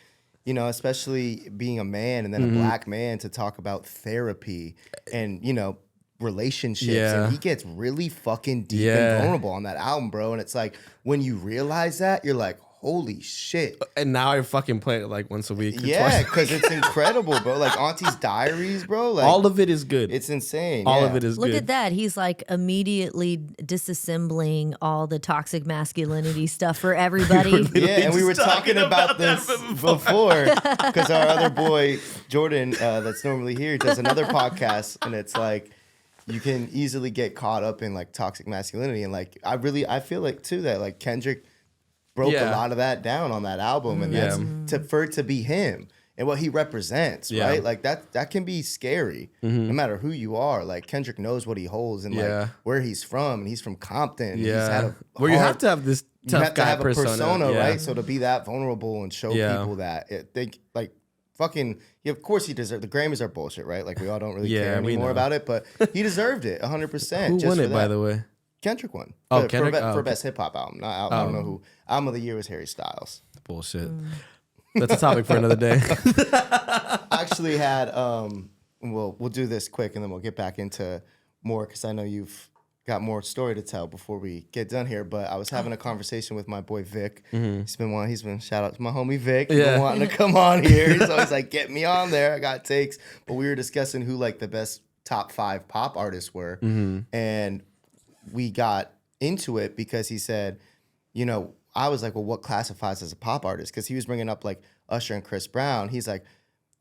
you know, especially being a man and then Mm-hmm. a black man to talk about therapy and, you know, relationships. Yeah. And he gets really fucking deep Yeah. and vulnerable on that album, bro. And it's like, when you realize that, you're like, holy shit. And now I fucking play it like once a week. or Yeah, twice. because it's incredible, bro. Like Auntie's Diaries, bro. Like All of it is good. it's insane. All yeah. of it is Look good. at that. He's like immediately disassembling all the toxic masculinity stuff for everybody. Yeah, and we were just talking about this before because our other boy Jordan, that's normally here, does another podcast, and it's like you can easily get caught up in like toxic masculinity, and like I feel like too that like Kendrick broke a Yeah. lot of that down on that album, and Yeah. that's for it to be him and what he represents, Yeah. right? Like that can be scary, no matter who you are. Like Kendrick knows what he holds and Yeah. like where he's from, and he's from Compton. He's had Yeah. a Where you hard- have to have this you tough have to guy have a persona, yeah. right? So to be that vulnerable and show Yeah. people that, think like fucking, yeah, of course he deserved. The Grammys are bullshit, right? Like we all don't really Yeah, care we anymore know. about it, but he deserved it 100%. Who just won for it, by that. the way? Kendrick won. Oh, for, Kendrick? For, Oh, for okay. best hip hop album. I don't know who. Album of the year was Harry Styles. Bullshit. That's a topic for another day. I actually had we'll do this quick and then we'll get back into more because I know you've got more story to tell before we get done here. But I was having a conversation with my boy Vic. He's been shout out to my homie Vic. He's been wanting to come on here. He's always like, get me on there. I got takes. But we were discussing who like the best top 5 pop artists were. And we got into it because he said, you know, I was like, well, what classifies as a pop artist? Because he was bringing up like Usher and Chris Brown. He's like,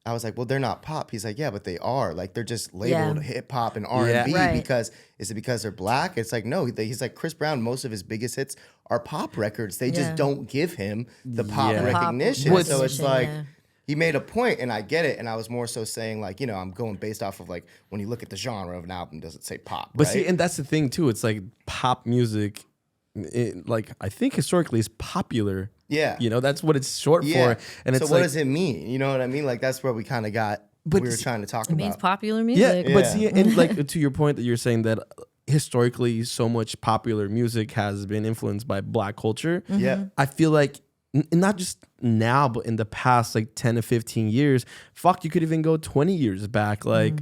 I was like, well, they're not pop. He's like, yeah, but they are. Like, they're just labeled Yeah. hip hop and R&B Right. because is it because they're black? It's like, no. He's like, Chris Brown, most of his biggest hits are pop records. They Yeah. just don't give him the pop Yeah. recognition. Pop So it's recognition, like, yeah. he made a point, and I get it. And I was more so saying, like, you know, I'm going based off of like when you look at the genre of an album, does it say pop? But right? see, and that's the thing too. It's like pop music, like I think historically is popular. yeah, You know, that's what it's short yeah. for. And so it's what like, does it mean? You know what I mean? Like that's where we kind of got. But we were see- trying to talk It means about. popular yeah, music. but Yeah. see, and like to your point that you're saying that historically so much popular music has been influenced by black culture. Yeah. I feel like not just now, but in the past like 10 to 15 years, fuck, you could even go 20 years back. Like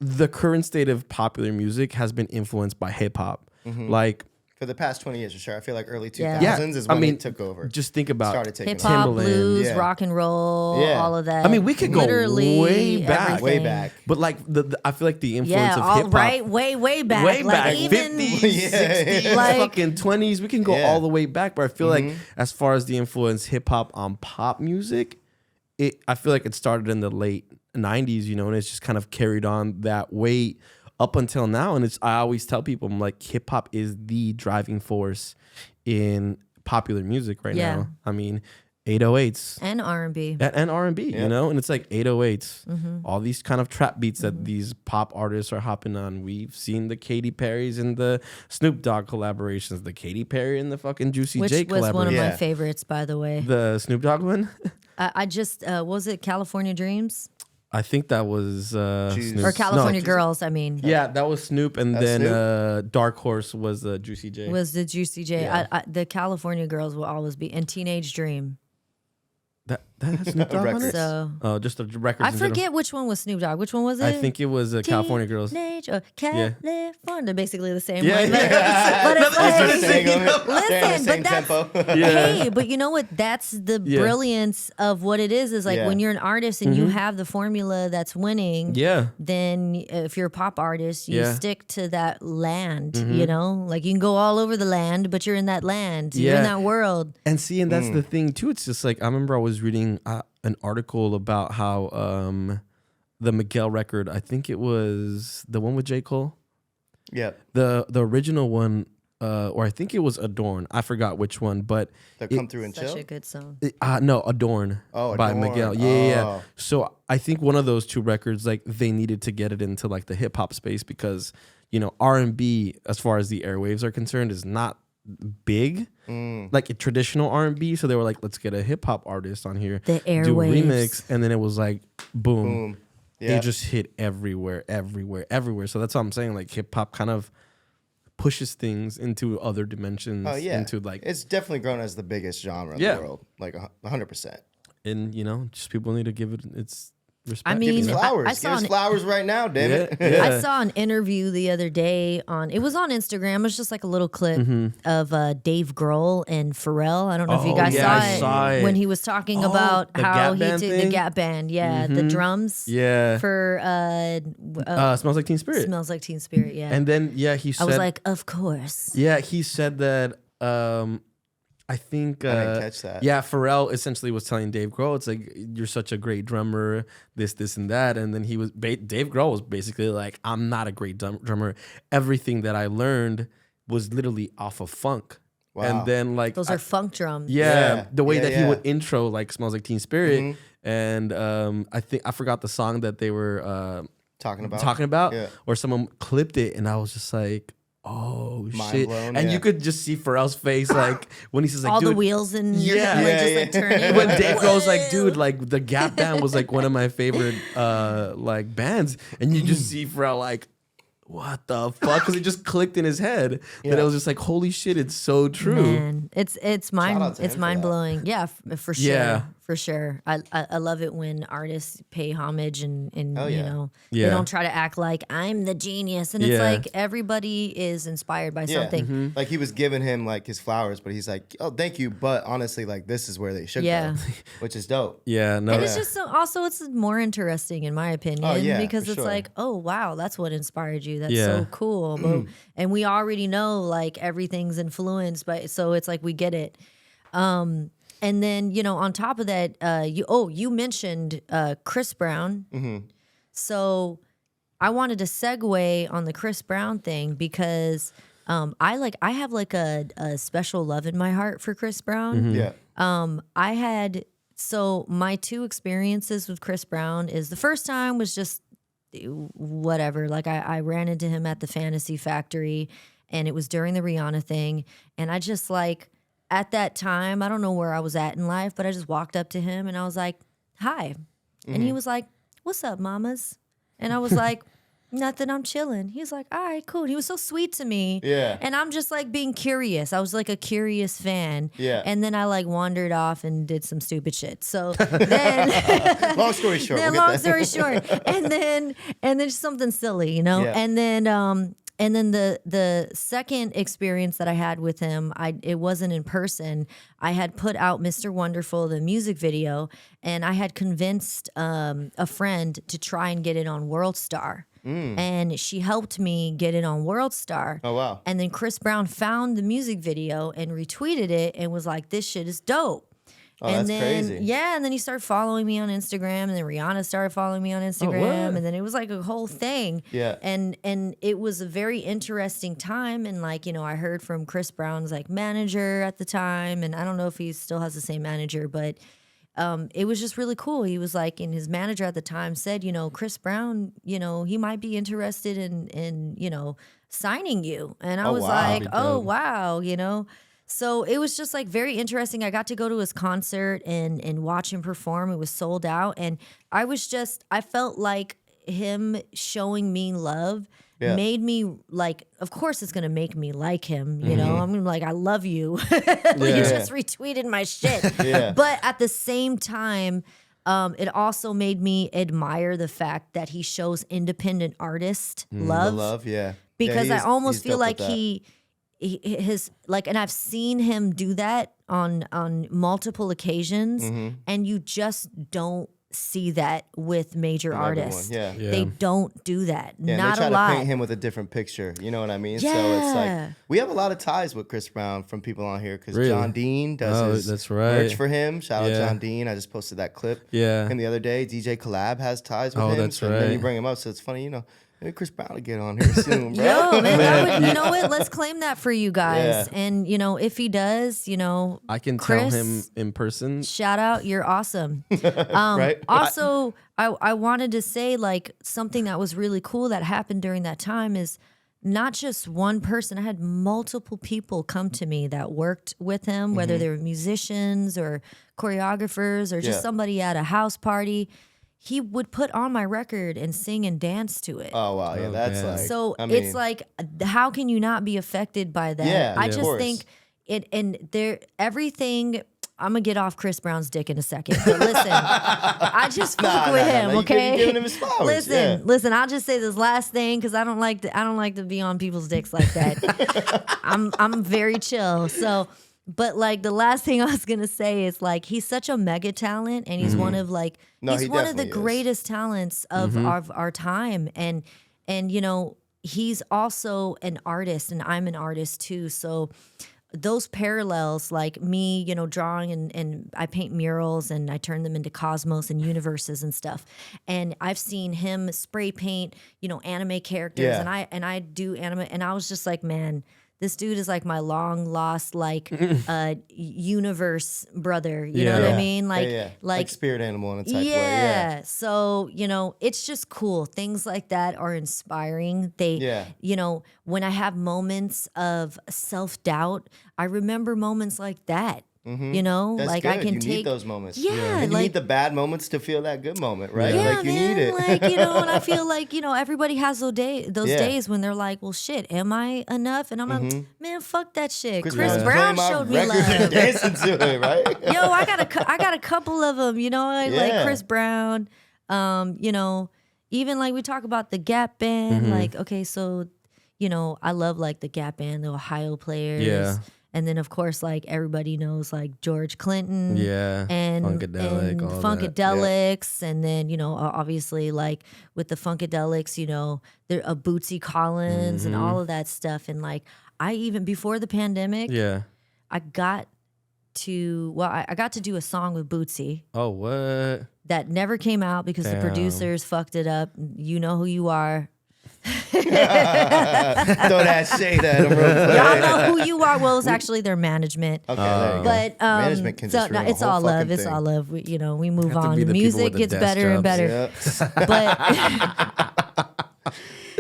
the current state of popular music has been influenced by hip hop. Like, For the past 20 years, for sure. I feel like early 2000s Yeah. is I when mean, it took over. just think about Started taking Hip over. hop, Timbaland, blues, yeah. rock and roll, Yeah. all of that. I mean, we could go Literally way back. everything. Way back. but like I feel like the influence Yeah, of all hip hop. right, way back. Way like back, even 50s, Yeah. 60s, Like- fucking 20s. We can go Yeah. all the way back, but I feel like as far as the influence hip hop on pop music, I feel like it started in the late 90s, you know, and it's just kind of carried on that weight up until now. And I always tell people, I'm like, hip hop is the driving force in popular music right Yeah. now. I mean, 808s. and R&B. And R&B, Yeah. you know, and it's like 808s, Mm-hmm. all these kind of trap beats that these pop artists are hopping on. We've seen the Katy Perrys and the Snoop Dogg collaborations, the Katy Perry and the fucking Juicy Which J was one of collaboration. my Yeah. favorites, by the way. The Snoop Dogg one, I just was it California Dreams I think that was Juice. Snoop. or California No, Girls? I mean, yeah, that was Snoop, and That's then Snoop? Dark Horse was Juicy J. was the Juicy J. Yeah. The California Girls will always be, and Teenage Dream. that has Snoop Dogg on Records. it? So Oh, just the records. I in general. forget which one was Snoop Dogg. Which one was it? I think it was California Girls. Teenage or California. They're basically the same Yeah, one. But, yeah. but it's That's like, what I'm saying. They're in the Listen, same but that's- tempo. hey, but you know what? That's the Yeah. brilliance of what it is like Yeah. when you're an artist and you have the formula that's winning, Yeah. then if you're a pop artist, you Yeah. stick to that land, you know? Like you can go all over the land, but you're in that land. You're in Yeah. that world. And see, and that's the thing too. It's just like I remember I was reading an article about how the Miguel record. I think it was the one with J. Cole. Yeah. The original one or I think it was Adorn. I forgot which one, but That Come Through and Such Chill. a good song. no, Adorn by Adorn. Miguel. Yeah. So I think one of those two records, like they needed to get it into like the hip hop space because R&B, as far as the airwaves are concerned, is not big, like a traditional R&B. So they were like, let's get a hip hop artist on here, The do a airwaves. remix, and then it was like, boom. Boom. Yeah. It just hit everywhere. So that's what I'm saying. Like hip hop kind of pushes things into other dimensions. Oh yeah. Into like, it's definitely grown as the biggest genre in Yeah. the world. Like 100%. and just people need to give it its respect. I mean, Give us flowers. I Give saw us flowers right now, damn it. Yeah. I saw an interview the other day it was on Instagram. It was just like a little clip of Dave Grohl and Pharrell. I don't know if you Oh, guys yeah, I saw, saw it it. when he was talking about the how Gap he Band did thing? the Gap Band. Yeah, the drums. Yeah. For Smells Like Teen Spirit. Smells Like Teen Spirit. Yeah. And then he said, I was like, of course. yeah, he said that. I think I didn't catch that. Yeah, Pharrell essentially was telling Dave Grohl, it's like, you're such a great drummer, this and that, and then Dave Grohl was basically like, I'm not a great drummer. Everything that I learned was literally off of funk. Wow. And then like Those are funk drums. yeah, the way Yeah, that he yeah. would intro like Smells Like Teen Spirit, and I forgot the song that they were Talking about. Yeah. or someone clipped it, and I was just like, oh Mind shit. blown, And yeah. you could just see Pharrell's face like when he says like, All dude, the wheels and Yeah. just Yeah, like turning. when Dave Grohl's like, dude, like the Gap Band was like one of my favorite like bands, and you just see Pharrell like, what the fuck? Because it just clicked in his head that it was just like, holy shit, it's so true. Man, it's Shout out mind to him it's for mind that. blowing. Yeah, for sure. Yeah. For sure. I love it when artists pay homage and Hell yeah. they Yeah. don't try to act like I'm the genius. And it's Yeah. like everybody is inspired by Yeah. something. Like he was giving him like his flowers, but he's like, oh, thank you. But honestly, like this is where they should Yeah. go, which is dope. Yeah, no, And it's just also it's more interesting in my opinion Oh, yeah, because for it's sure. like, oh wow, that's what inspired you. That's Yeah. so cool. But, and we already know like everything's influenced by, so it's like we get it. And then on top of that, you mentioned Chris Brown. So I wanted to segue on the Chris Brown thing because I have like a special love in my heart for Chris Brown. Yeah. So my two experiences with Chris Brown is the first time was just whatever. Like I ran into him at the Fantasy Factory and it was during the Rihanna thing. And I just like, at that time, I don't know where I was at in life, but I just walked up to him and I was like, hi. And he was like, what's up, mamas? And I was like, nothing, I'm chilling. He was like, all right, cool. He was so sweet to me. Yeah. And I'm just like being curious. I was like a curious fan. Yeah. And then I like wandered off and did some stupid shit. So then Long story short. then we'll long get that. story short. And then just something silly, Yeah. And then the second experience that I had with him, it wasn't in person. I had put out Mr. Wonderful, the music video, and I had convinced a friend to try and get it on World Star. And she helped me get it on World Star. Oh, wow. And then Chris Brown found the music video and retweeted it and was like, this shit is dope. Oh, And that's then crazy. yeah, and then he started following me on Instagram, and then Rihanna started following me on Instagram, and then it was like a whole thing. Yeah. And it was a very interesting time, and like I heard from Chris Brown's like manager at the time, and I don't know if he still has the same manager, but it was just really cool. He was like, and his manager at the time said, Chris Brown, he might be interested in signing you, and I Oh, was wow. like, That'd be oh dope. wow, So it was just like very interesting. I got to go to his concert and watch him perform. It was sold out. And I felt like him showing me love Yeah. made me like, of course it's going to make me like him. I'm like, I love you. You Yeah. just retweeted my shit. Yeah. But at the same time, it also made me admire the fact that he shows independent artist The love. love, yeah. Because Yeah, I almost he's feel dope like with that. his like, and I've seen him do that on multiple occasions, and you just don't see that with major From everyone, artists. yeah. Yeah. They don't do that. Yeah, and Not they try a lot. to paint him with a different picture. You know what I mean? So it's Yeah. like we have a lot of ties with Chris Brown from people on here because Really? John Dean does Oh, his that's right. merch for him. Shout out Yeah. John Dean. I just posted that clip Yeah. him the other day. DJ Collab has ties with Oh, him. that's so then you right. bring him up. So it's funny, Maybe Chris Brown will get on here soon, bro. Yo, man, you know what? Let's claim that for you guys. Yeah. And, you know, if he does, you know, I can Chris, tell him in person. shout out, you're awesome. Right? Also, I wanted to say, like, something that was really cool that happened during that time is not just one person. I had multiple people come to me that worked with him, whether they were musicians or choreographers or just somebody at a house party. He would put on my record and sing and dance to it. Oh wow, yeah, that's Okay. like. So I mean, it's like, how can you not be affected by that? Yeah, I of just course. think it, and there, everything. I'm gonna get off Chris Brown's dick in a second, but listen, I just fuck with him. You Okay, giving him his flowers. listen, yeah. listen. I'll just say this last thing because I don't like to be on people's dicks like that. I'm very chill. So. But like the last thing I was gonna say is like he's such a mega talent and he's one of like No, he's he one of the definitely is. greatest talents of our time and you know he's also an artist and I'm an artist too, so those parallels, like me, you know, drawing and I paint murals and I turn them into cosmos and universes and stuff. And I've seen him spray paint, you know, anime characters Yeah. and I do anime and I was just like, man, this dude is like my long lost like universe brother. You know what I mean? Like yeah. like spirit animal in a type way. yeah. Yeah. So, you know, it's just cool. Things like that are inspiring. They, Yeah. you know, when I have moments of self-doubt, I remember moments like that. You know, That's like good. I can you take need those moments. Yeah, And you like- need the bad moments to feel that good moment, right? yeah, like you man, need it. like, you know, and I feel like, you know, everybody has those Yeah. days when they're like, well, shit, am I enough? And I'm like, man, fuck that shit. Chris Brown's Brown playing my showed me record love. and dancing to it, right? Yo, I got a couple of them, you know, like Yeah. Chris Brown, you know, even like we talk about the Gap Band, like, okay, so, you know, I love like the Gap Band, the Ohio players. Yeah. And then of course, like everybody knows like George Clinton. Yeah. And Funkadelic, and all that. Funkadelics, and then, you know, obviously like with the Funkadelics, you know, there Bootsy Collins and all of that stuff. And like I even before the pandemic, Yeah. I got to do a song with Bootsy Oh, what? that never came out because the Damn. producers fucked it up. You know who you are. Throw that shade at him real quick. Y'all know who you are. Well, it's actually their management. Okay, there you go. But Management can so just no, ruin a it's whole all love. fucking It's thing. all love. We, you know, we move Have to on. be The the people music with the gets desk better and jobs. better. Yep. But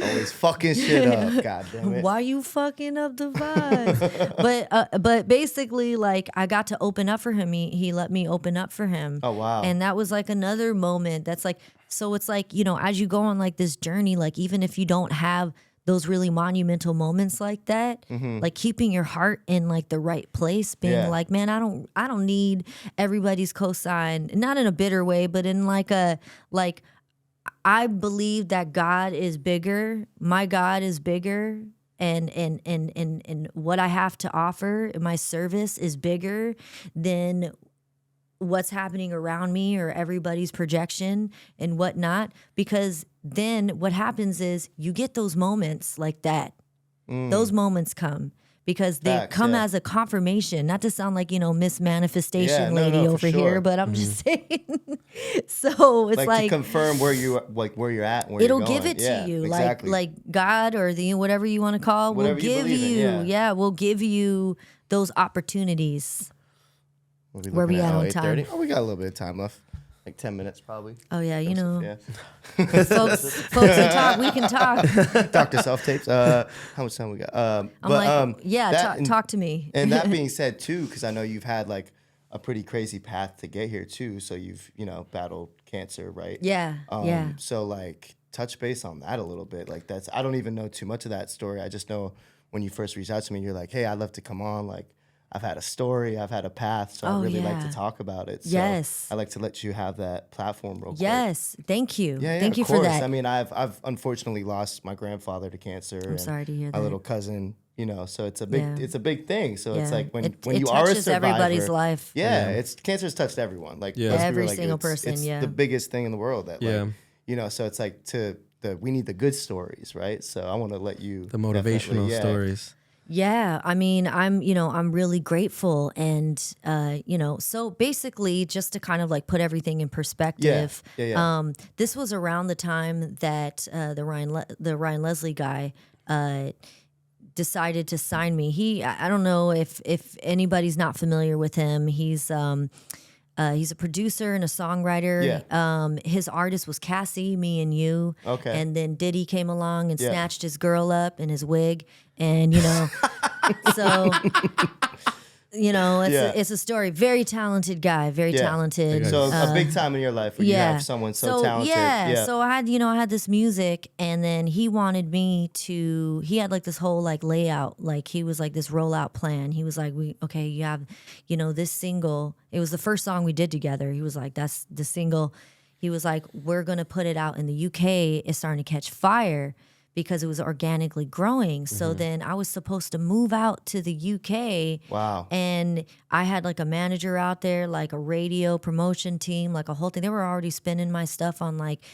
Always fucking shit up. God damn it. why you fucking up the vibes? But basically, like I got to open up for him. He let me open up for him. Oh, wow. And that was like another moment. That's like so. It's like, you know, as you go on like this journey, like even if you don't have those really monumental moments like that, like keeping your heart in like the right place, being Yeah. like, man, I don't need everybody's cosign, not in a bitter way, but in like a like. I believe that God is bigger. My God is bigger. And what I have to offer, my service is bigger than what's happening around me or everybody's projection and whatnot. Because then what happens is you get those moments like that. Those moments come. Because they Facts, come yeah. as a confirmation, not to sound like, you know, Miss Manifestation Yeah, no, lady no, for over sure. here, but I'm just saying. So it's like like to confirm where you're at, and where it'll you're give going. it Yeah, to you, exactly. like God or the whatever you want to call, will Whatever you give believe in, you, yeah. we'll give you those opportunities. We'll be where we looking at on 8:30? time? Oh, we got a little bit of time left. Like 10 minutes probably. Oh yeah, you know, Yeah. folks can talk. We can talk. Dr. Self tapes. How much time we got? I'm like, yeah, that- talk to me. And that being said, too, because I know you've had like a pretty crazy path to get here too. So you've, you know, battled cancer, right? Yeah, yeah. So like touch base on that a little bit. Like I don't even know too much of that story. I just know when you first reached out to me, you're like, hey, I'd love to come on. Like I've had a story, I've had a path. So Oh, I really like yeah. to talk about it. So Yes. I like to let you have that platform real quick. Yes, thank you. Yeah, Thank of you course. for that. I mean, I've unfortunately lost my grandfather to cancer. I'm sorry to hear My that. little cousin, you know, so it's a big thing. So it's Yeah. like when It you are a touches survivor, everybody's life. Yeah, it's cancer's touched everyone. Like Yeah. let's be Every real, like, single it's- person, It's yeah. the biggest thing in the world. That Yeah. like, you know, so it's like we need the good stories, right? So I want to let you The motivational definitely, yeah. stories. Yeah, I mean, I'm really grateful, and so basically, just to kind of like put everything in perspective, this was around the time that the Ryan Leslie guy decided to sign me. I don't know if anybody's not familiar with him. He's a producer and a songwriter. His artist was Cassie, Me and You. Okay. And then Diddy came along and snatched his girl up in his wig. And, so, it's a story. Very talented guy, very talented. So a big time in your life where you have someone so talented. So I had this music, and then he wanted me to, he had like this whole like layout, like he was like this rollout plan. He was like, you have, this single. It was the first song we did together. He was like, that's the single. He was like, we're going to put it out in the UK. It's starting to catch fire because it was organically growing. So then I was supposed to move out to the UK. Wow. And I had like a manager out there, like a radio promotion team, like a whole thing. They were already spinning my stuff on like,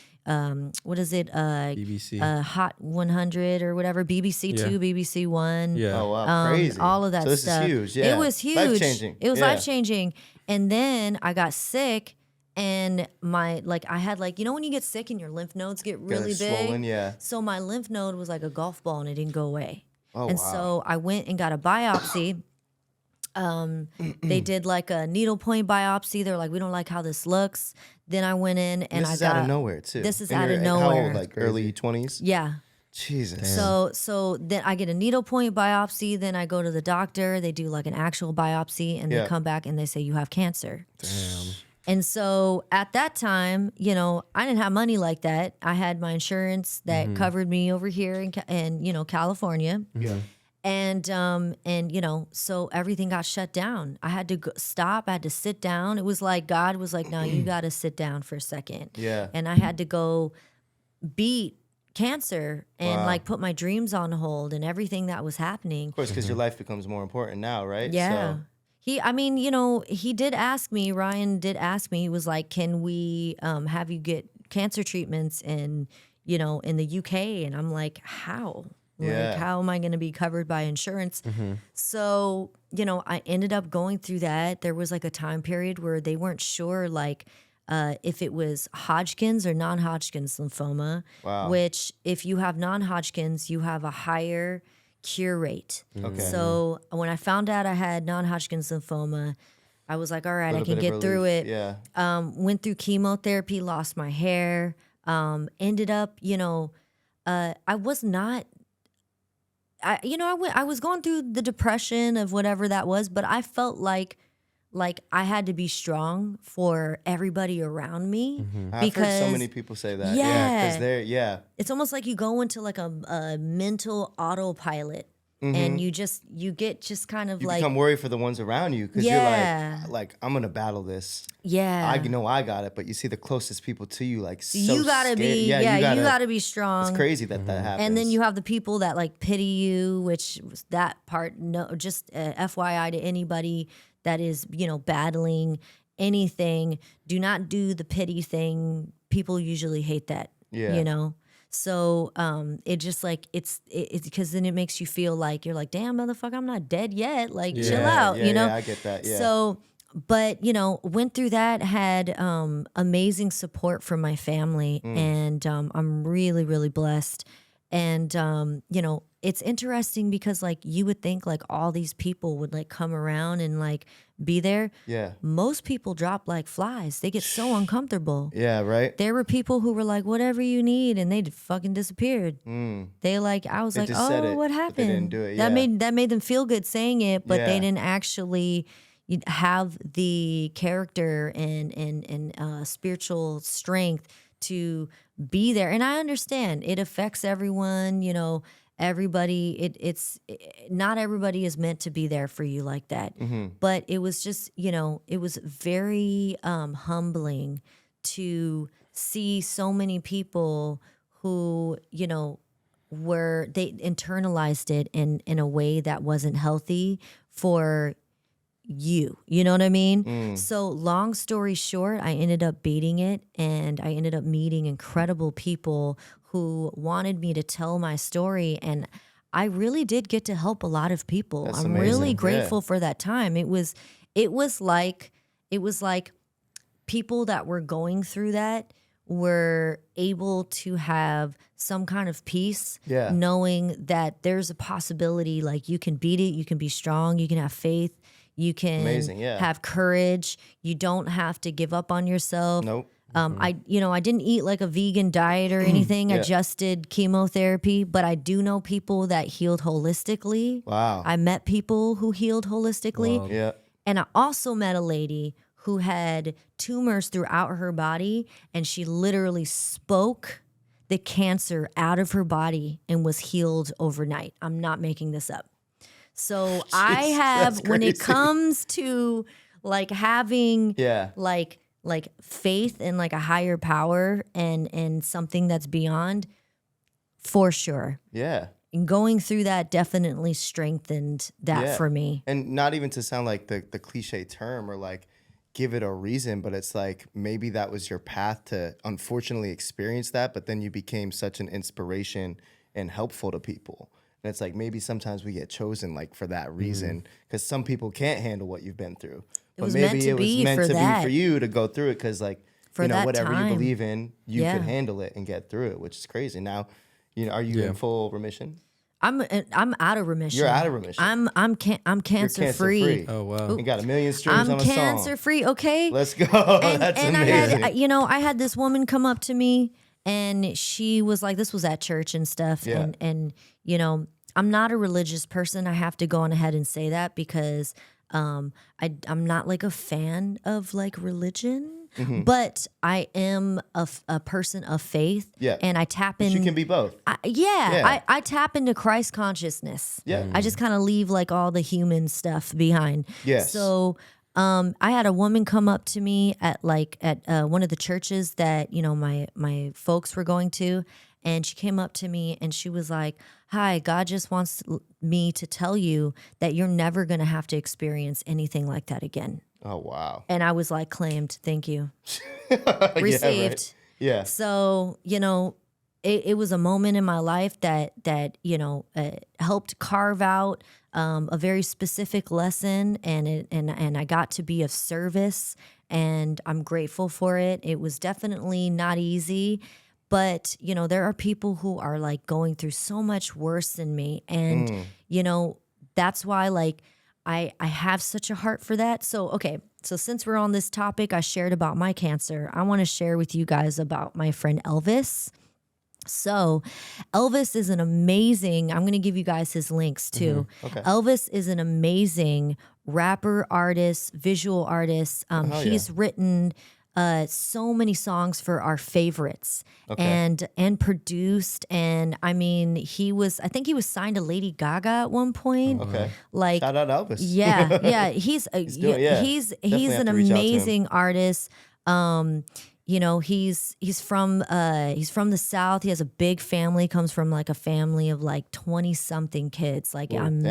what is it? BBC. Hot 100 or whatever. BBC 2, BBC 1. Yeah. Oh, wow. Crazy. All of that so this stuff. is huge. Yeah. It was huge. Life-changing. It was Yeah. life-changing. And then I got sick. And I had like, when you get sick and your lymph nodes get really big? Swollen, yeah. So my lymph node was like a golf ball and it didn't go away. Oh, and wow. so I went and got a biopsy. They did like a needle point biopsy. They're like, we don't like how this looks. Then I went in and This is out of nowhere, too. This is And out of you're How nowhere. old, like early 20s? Yeah. Jesus. So then I get a needle point biopsy. Then I go to the doctor. They do like an actual biopsy, and they come back and they say you have cancer. Damn. And so at that time, I didn't have money like that. I had my insurance that covered me over here in California. Yeah. And so everything got shut down. I had to stop. I had to sit down. It was like God was like, "No, you got to sit down for a second." Yeah. And I had to go beat cancer and like put my dreams on hold and everything that was happening. Of course, because your life becomes more important now, right? Yeah. So, He did ask me, Ryan did ask me, he was like, can we have you get cancer treatments in the UK? And I'm like, how? Like, how am I going to be covered by insurance? So, I ended up going through that. There was like a time period where they weren't sure, like, if it was Hodgkin's or non-Hodgkin's lymphoma, which if you have non-Hodgkin's, you have a higher cure rate. Okay. So when I found out I had non-Hodgkin's lymphoma, I was like, all right, I can get through it. Yeah. Went through chemotherapy, lost my hair, ended up, I was not, I was going through the depression of whatever that was, but I felt like I had to be strong for everybody around me. I've heard so many people say that. Yeah. Because it's almost like you go into like a mental autopilot and you get just kind of you like, become worried for the ones around you because you're like, I'm gonna battle this. yeah, I know I got it, but you see the closest people to you, like, so you gotta scared. be, you gotta be strong. It's crazy that happens. And then you have the people that like pity you, which was that part. No, just FYI to anybody that is, battling anything, do not do the pity thing. People usually hate that. Yeah. So it just like it's because then it makes you feel like you're like, damn, motherfucker, I'm not dead yet. Like, chill out, Yeah, I get that. Yeah. So, but went through that, had amazing support from my family, and I'm really, really blessed. And it's interesting because like you would think like all these people would like come around and like be there. Yeah. Most people drop like flies. They get so uncomfortable. Yeah, right? There were people who were like, whatever you need, and they fucking disappeared. They like, I was They like, just said oh, it, what but they happened? didn't do it, That yeah. made them feel good saying it, but they Yeah. didn't actually have the character and spiritual strength to be there. And I understand it affects everyone, everybody. Not everybody is meant to be there for you like that. But it was just, it was very humbling to see so many people who, they internalized it in a way that wasn't healthy for you know what I mean? So long story short, I ended up beating it, and I ended up meeting incredible people who wanted me to tell my story. And I really did get to help a lot of people. That's I'm amazing. really Yeah. grateful for that time. It was like people that were going through that were able to have some kind of peace, Yeah. knowing that there's a possibility, like you can beat it, you can be strong, you can have faith, you can Amazing, yeah. have courage. You don't have to give up on yourself. Nope. I didn't eat like a vegan diet or anything. I Yeah. just did chemotherapy, but I do know people that healed holistically. Wow. I met people who healed holistically. Wow. Yeah. And I also met a lady who had tumors throughout her body, and she literally spoke the cancer out of her body and was healed overnight. I'm not making this up. So I have, that's when it crazy. comes to like having Yeah. like faith in like a higher power and something that's beyond, for sure. Yeah. And going through that definitely strengthened that Yeah. for me. And not even to sound like the cliche term or like give it a reason, but it's like maybe that was your path to unfortunately experience that, but then you became such an inspiration and helpful to people. And it's like maybe sometimes we get chosen like for that reason because some people can't handle what you've been through. But was maybe meant to it was be meant for to that. be for you to go through it because like, For that whatever time. you believe in, you Yeah. could handle it and get through it, which is crazy. Now, are you in full remission? I'm out of remission. You're out of remission. I'm cancer free. Oh wow. You got 1 million streams I'm on a cancer song. free. Okay. Let's go. That's and amazing. I had this woman come up to me, and she was like, this was at church and stuff. Yeah. And I'm not a religious person. I have to go on ahead and say that because I'm not like a fan of like religion. But I am a person of faith. Yeah. And I tap in. You can be both. Yeah. I tap into Christ consciousness. Yeah. I just kind of leave like all the human stuff behind. Yes. So I had a woman come up to me at one of the churches that my folks were going to, and she came up to me and she was like, "Hi, God just wants me to tell you that you're never going to have to experience anything like that again." Oh, wow. And I was like, "Claimed, thank you, Yeah, received." right. Yeah. So, it was a moment in my life that helped carve out a very specific lesson, and I got to be of service, and I'm grateful for it. It was definitely not easy, but there are people who are like going through so much worse than me, and that's why like I have such a heart for that. So, okay. So since we're on this topic, I shared about my cancer. I want to share with you guys about my friend Elvis. So Elvis is an amazing, I'm going to give you guys his links too. Okay. Elvis is an amazing rapper, artist, visual artist. He's written so many songs for our favorites and produced. And I mean, I think he was signed to Lady Gaga at one point. Okay. Like, Shout out Elvis. yeah. He's Definitely an have to reach out to him. amazing artist. He's from the South. He has a big family, comes from like a family of like 20 something kids. Like damn.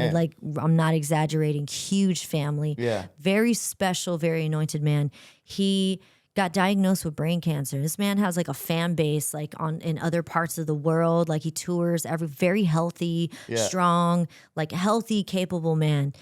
I'm not exaggerating, huge family. Yeah. Very special, very anointed man. He got diagnosed with brain cancer. This man has like a fan base like in other parts of the world. Like he tours very healthy, strong, like healthy, capable man.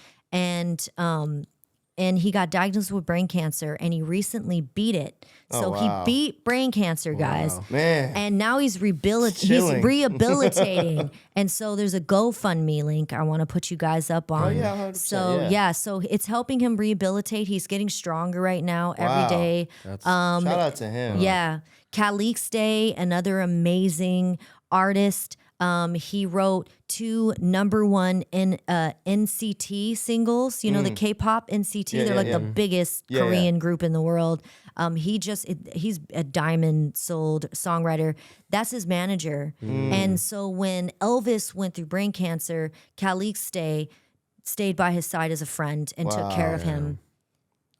And he got diagnosed with brain cancer, and he recently beat it. So wow. he beat brain cancer, guys. Man. And now he's Chilling. rehabilitating. And so there's a GoFundMe link I want to put you guys up on. Oh, yeah, 100%, So so it's helping him rehabilitate. He's getting stronger right now every day. That's Shout out to him. Yeah. Calixte, another amazing artist. He wrote 2 #1 NCT singles. The K-pop NCT. Yeah, They're yeah, like yeah. the biggest Yeah, Korean group in the world. He's a diamond sold songwriter. That's his manager. And so when Elvis went through brain cancer, Calixte stayed by his side as a friend and took care of him.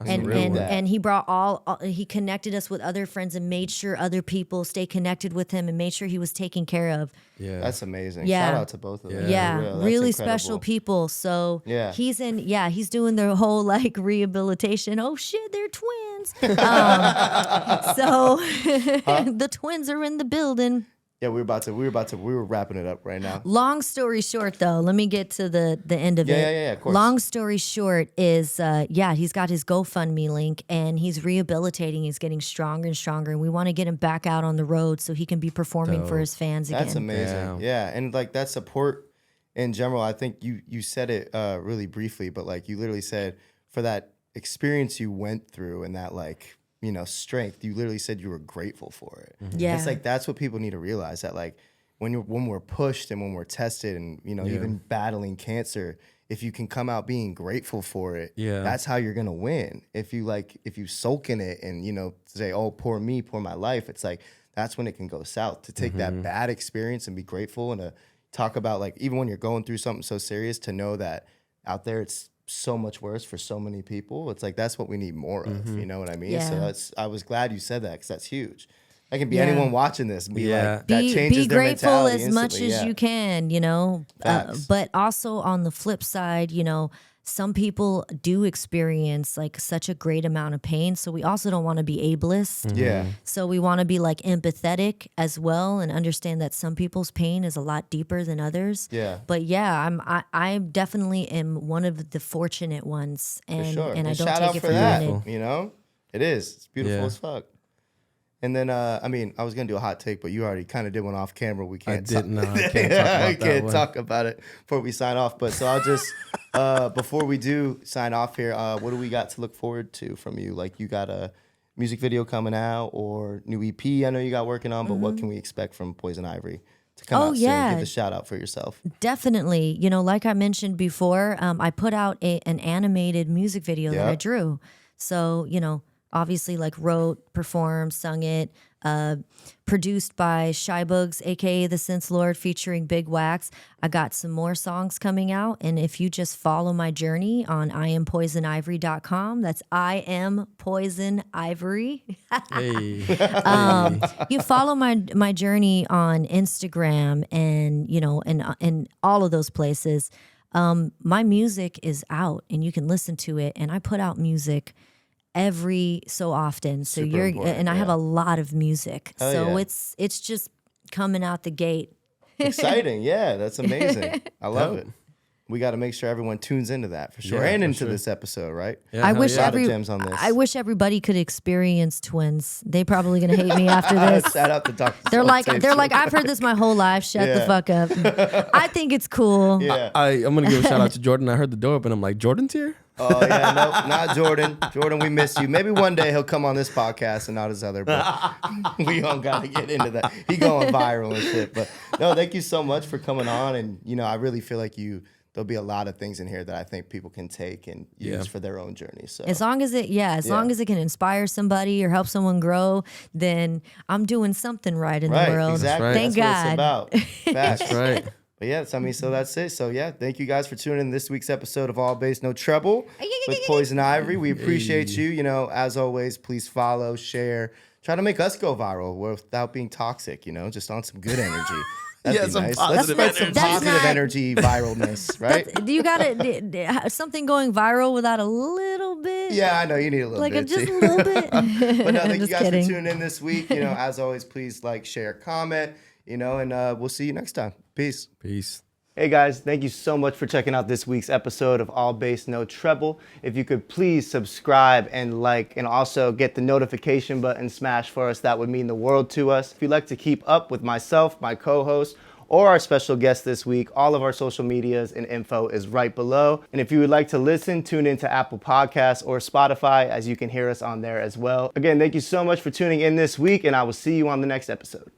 And he brought he connected us with other friends and made sure other people stay connected with him and made sure he was taken care of. yeah. That's amazing. Yeah. Shout out to both of them. Yeah, For real. That's really incredible. special people. So Yeah. he's doing the whole like rehabilitation. Oh shit, they're twins. So the twins are in the building. Yeah, we were wrapping it up right now. Long story short, though, let me get to the end of it. Yeah, of course. Long story short is, he's got his GoFundMe link and he's rehabilitating. He's getting stronger and stronger, and we want to get him back out on the road so he can be performing for his fans again. That's amazing. Yeah, and like that support in general, I think you said it really briefly, but like you literally said for that experience you went through and that like, you know, strength, you literally said you were grateful for it. Yeah. It's like that's what people need to realize, that like when we're pushed and when we're tested and, you know, even battling cancer, if you can come out being grateful for it, that's how you're gonna win. If you sulk in it and, you know, say, oh, poor me, poor my life, it's like that's when it can go south. To take that bad experience and be grateful and to talk about, like, even when you're going through something so serious, to know that out there it's so much worse for so many people. It's like that's what we need more of. You know what I mean? Yeah. So I was glad you said that, because that's huge. That can be anyone watching this and be like, that be changes their grateful mentality as much instantly. as you can, you know. But also on the flip side, you know, some people do experience like such a great amount of pain. So we also don't want to be ableist. Yeah. So we want to be like empathetic as well and understand that some people's pain is a lot deeper than others. Yeah. But yeah, I definitely am one of the fortunate ones, and For sure. and I don't shout take out it for for that. granted. You know, it is. It's beautiful Yeah. as fuck. And then, I mean, I was gonna do a hot take, but you already kind of did one off camera. We can't. I can't talk about I that can't one. talk about it before we sign off. But so I'll just, before we do sign off here, what do we got to look forward to from you? Like, you got a music video coming out or new EP? I know you got working on, but what can we expect from Poison Ivory to come out soon? Give the shout out for yourself. Definitely. You know, like I mentioned before, I put out an animated music video that I drew. So, you know, obviously like wrote, performed, sung it, produced by Shybugs, aka the Synth Lord, featuring Big Wax. I got some more songs coming out, and if you just follow my journey on IamPoisonIvory.com, that's I Am Poison Ivory. Hey. You follow my journey on Instagram and, you know, and all of those places. My music is out and you can listen to it, and I put out music every so often. So Super important, and I have a lot of music. Hell so yeah. it's just coming out the gate. Exciting. Yeah, that's amazing. I love it. We got to make sure everyone tunes into that for sure, Yeah, and for into sure. this episode, right? Yeah, I hell wish yeah. Lot of gems on this. I wish everybody could experience twins. They probably gonna hate me after this. Shout out to Dr. They're like, Tapes. I've heard this my whole life. Shut the Yeah. fuck up. I think it's cool. Yeah. I'm gonna give a shout out to Jordan. I heard the door open. I'm like, Jordan's here? Oh yeah, no, not Jordan. Jordan, we miss you. Maybe one day he'll come on this podcast and not his other, but we don't gotta get into that. He going viral and shit. But no, thank you so much for coming on. And you know, I really feel like there'll be a lot of things in here that I think people can take and use for their own journey. So As long as it can inspire somebody or help someone grow, then I'm doing something right in the world. Exactly. right. Thank That's God. what it's about. Facts. Right. But yeah, I mean, so that's it. So yeah, thank you guys for tuning in to this week's episode of All Bass No Treble with Poison Ivory. We appreciate you. You know, as always, please follow, share, try to make us go viral without being toxic. You know, just on some good energy. That'd Yeah, be some nice. positive Let's spread some energy. positive That's not- energy viralness, right? You gotta something going viral without a little bit. Yeah, I know you need a little Like bit. just too. a little bit. But no, thank you Just guys kidding. for tuning in this week. You know, as always, please like, share, comment. You know, and we'll see you next time. Peace. Peace. Hey guys, thank you so much for checking out this week's episode of All Bass No Treble. If you could please subscribe and like, and also get the notification button smashed for us, that would mean the world to us. If you'd like to keep up with myself, my co-host, or our special guest this week, all of our social medias and info is right below. And if you would like to listen, tune into Apple Podcasts or Spotify, as you can hear us on there as well. Again, thank you so much for tuning in this week, and I will see you on the next episode.